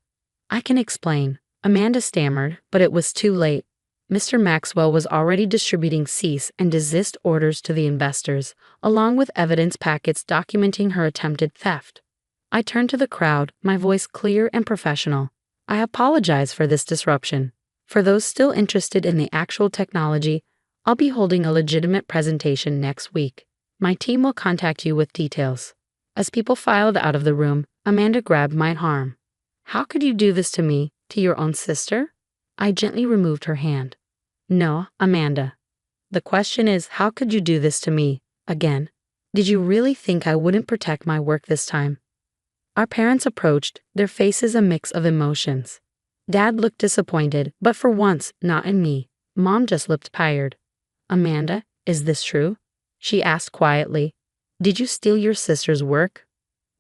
I can explain, Amanda stammered, but it was too late. Mr. Maxwell was already distributing cease and desist orders to the investors, along with evidence packets documenting her attempted theft. I turned to the crowd, my voice clear and professional. I apologize for this disruption. For those still interested in the actual technology, I'll be holding a legitimate presentation next week. My team will contact you with details. As people filed out of the room, Amanda grabbed my arm. How could you do this to me, to your own sister? I gently removed her hand. No, Amanda. The question is, how could you do this to me, again? Did you really think I wouldn't protect my work this time? Our parents approached, their faces a mix of emotions. Dad looked disappointed, but for once, not in me. Mom just looked tired. Amanda, is this true? She asked quietly. Did you steal your sister's work?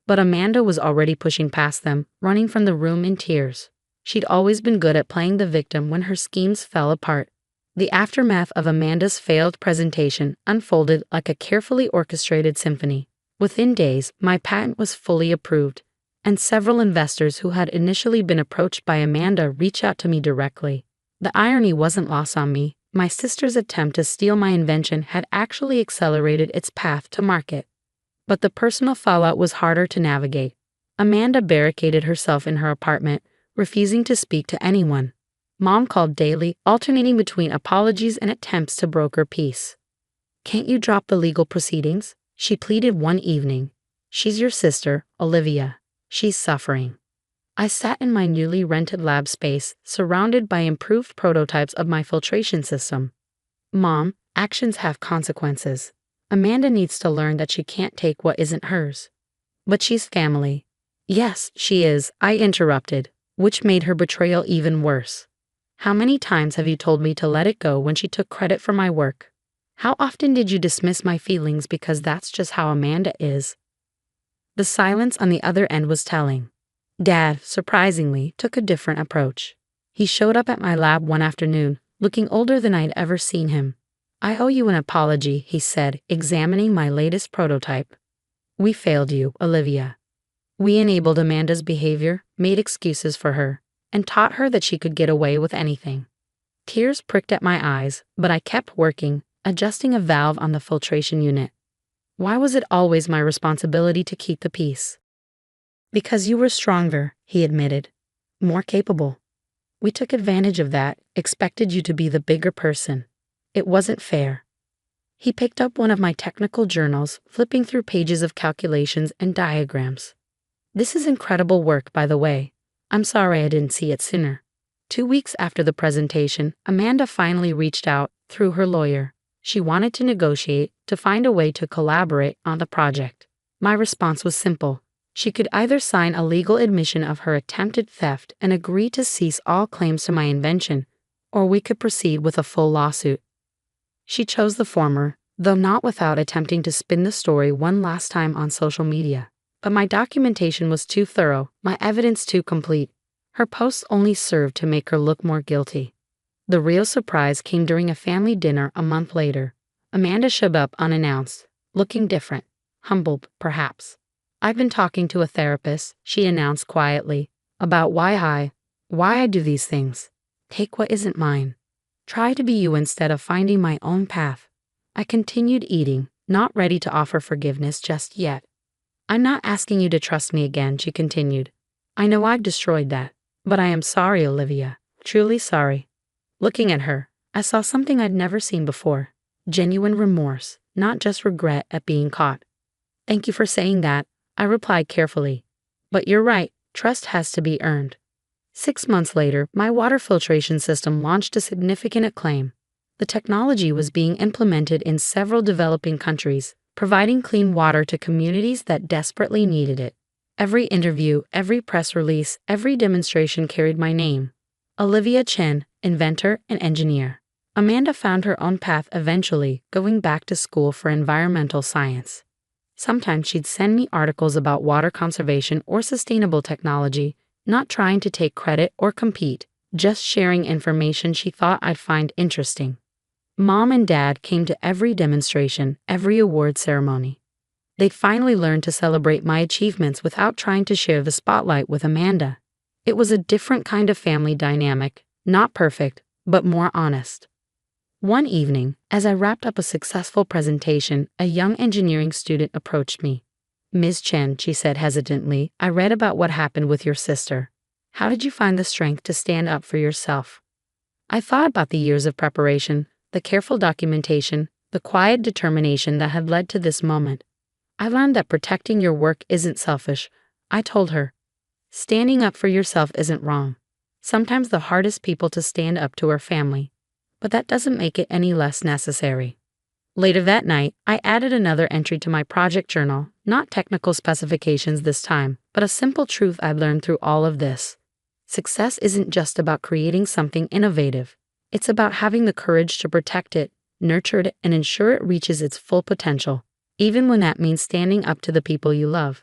But Amanda was already pushing past them, running from the room in tears. She'd always been good at playing the victim when her schemes fell apart. The aftermath of Amanda's failed presentation unfolded like a carefully orchestrated symphony. Within days, my patent was fully approved, and several investors who had initially been approached by Amanda reached out to me directly. The irony wasn't lost on me. My sister's attempt to steal my invention had actually accelerated its path to market. But the personal fallout was harder to navigate. Amanda barricaded herself in her apartment, refusing to speak to anyone. Mom called daily, alternating between apologies and attempts to broker peace. Can't you drop the legal proceedings? She pleaded one evening. She's your sister, Olivia. She's suffering. I sat in my newly rented lab space, surrounded by improved prototypes of my filtration system. Mom, actions have consequences. Amanda needs to learn that she can't take what isn't hers. But she's family. Yes, she is, I interrupted, which made her betrayal even worse. How many times have you told me to let it go when she took credit for my work? How often did you dismiss my feelings because that's just how Amanda is? The silence on the other end was telling. Dad, surprisingly, took a different approach. He showed up at my lab one afternoon, looking older than I'd ever seen him. I owe you an apology, he said, examining my latest prototype. We failed you, Olivia. We enabled Amanda's behavior, made excuses for her, and taught her that she could get away with anything. Tears pricked at my eyes, but I kept working, adjusting a valve on the filtration unit. Why was it always my responsibility to keep the peace? Because you were stronger, he admitted. More capable. We took advantage of that, expected you to be the bigger person. It wasn't fair. He picked up one of my technical journals, flipping through pages of calculations and diagrams. This is incredible work, by the way. I'm sorry I didn't see it sooner. 2 weeks after the presentation, Amanda finally reached out through her lawyer. She wanted to negotiate, to find a way to collaborate on the project. My response was simple. She could either sign a legal admission of her attempted theft and agree to cease all claims to my invention, or we could proceed with a full lawsuit. She chose the former, though not without attempting to spin the story one last time on social media. But my documentation was too thorough, my evidence too complete. Her posts only served to make her look more guilty. The real surprise came during a family dinner a month later. Amanda showed up unannounced, looking different, humbled, perhaps. I've been talking to a therapist, she announced quietly, about why I do these things. Take what isn't mine. Try to be you instead of finding my own path. I continued eating, not ready to offer forgiveness just yet. I'm not asking you to trust me again, she continued. I know I've destroyed that, but I am sorry, Olivia, truly sorry. Looking at her, I saw something I'd never seen before. Genuine remorse, not just regret at being caught. Thank you for saying that, I replied carefully. But you're right, trust has to be earned. 6 months later, my water filtration system launched to significant acclaim. The technology was being implemented in several developing countries, providing clean water to communities that desperately needed it. Every interview, every press release, every demonstration carried my name. Olivia Chen, inventor and engineer. Amanda found her own path eventually, going back to school for environmental science. Sometimes she'd send me articles about water conservation or sustainable technology, not trying to take credit or compete, just sharing information she thought I'd find interesting. Mom and Dad came to every demonstration, every award ceremony. They'd finally learned to celebrate my achievements without trying to share the spotlight with Amanda. It was a different kind of family dynamic, not perfect, but more honest. One evening, as I wrapped up a successful presentation, a young engineering student approached me. Ms. Chen, she said hesitantly, I read about what happened with your sister. How did you find the strength to stand up for yourself? I thought about the years of preparation, the careful documentation, the quiet determination that had led to this moment. I learned that protecting your work isn't selfish, I told her. Standing up for yourself isn't wrong. Sometimes the hardest people to stand up to are family, but that doesn't make it any less necessary. Later that night, I added another entry to my project journal, not technical specifications this time, but a simple truth I'd learned through all of this. Success isn't just about creating something innovative. It's about having the courage to protect it, nurture it, and ensure it reaches its full potential, even when that means standing up to the people you love.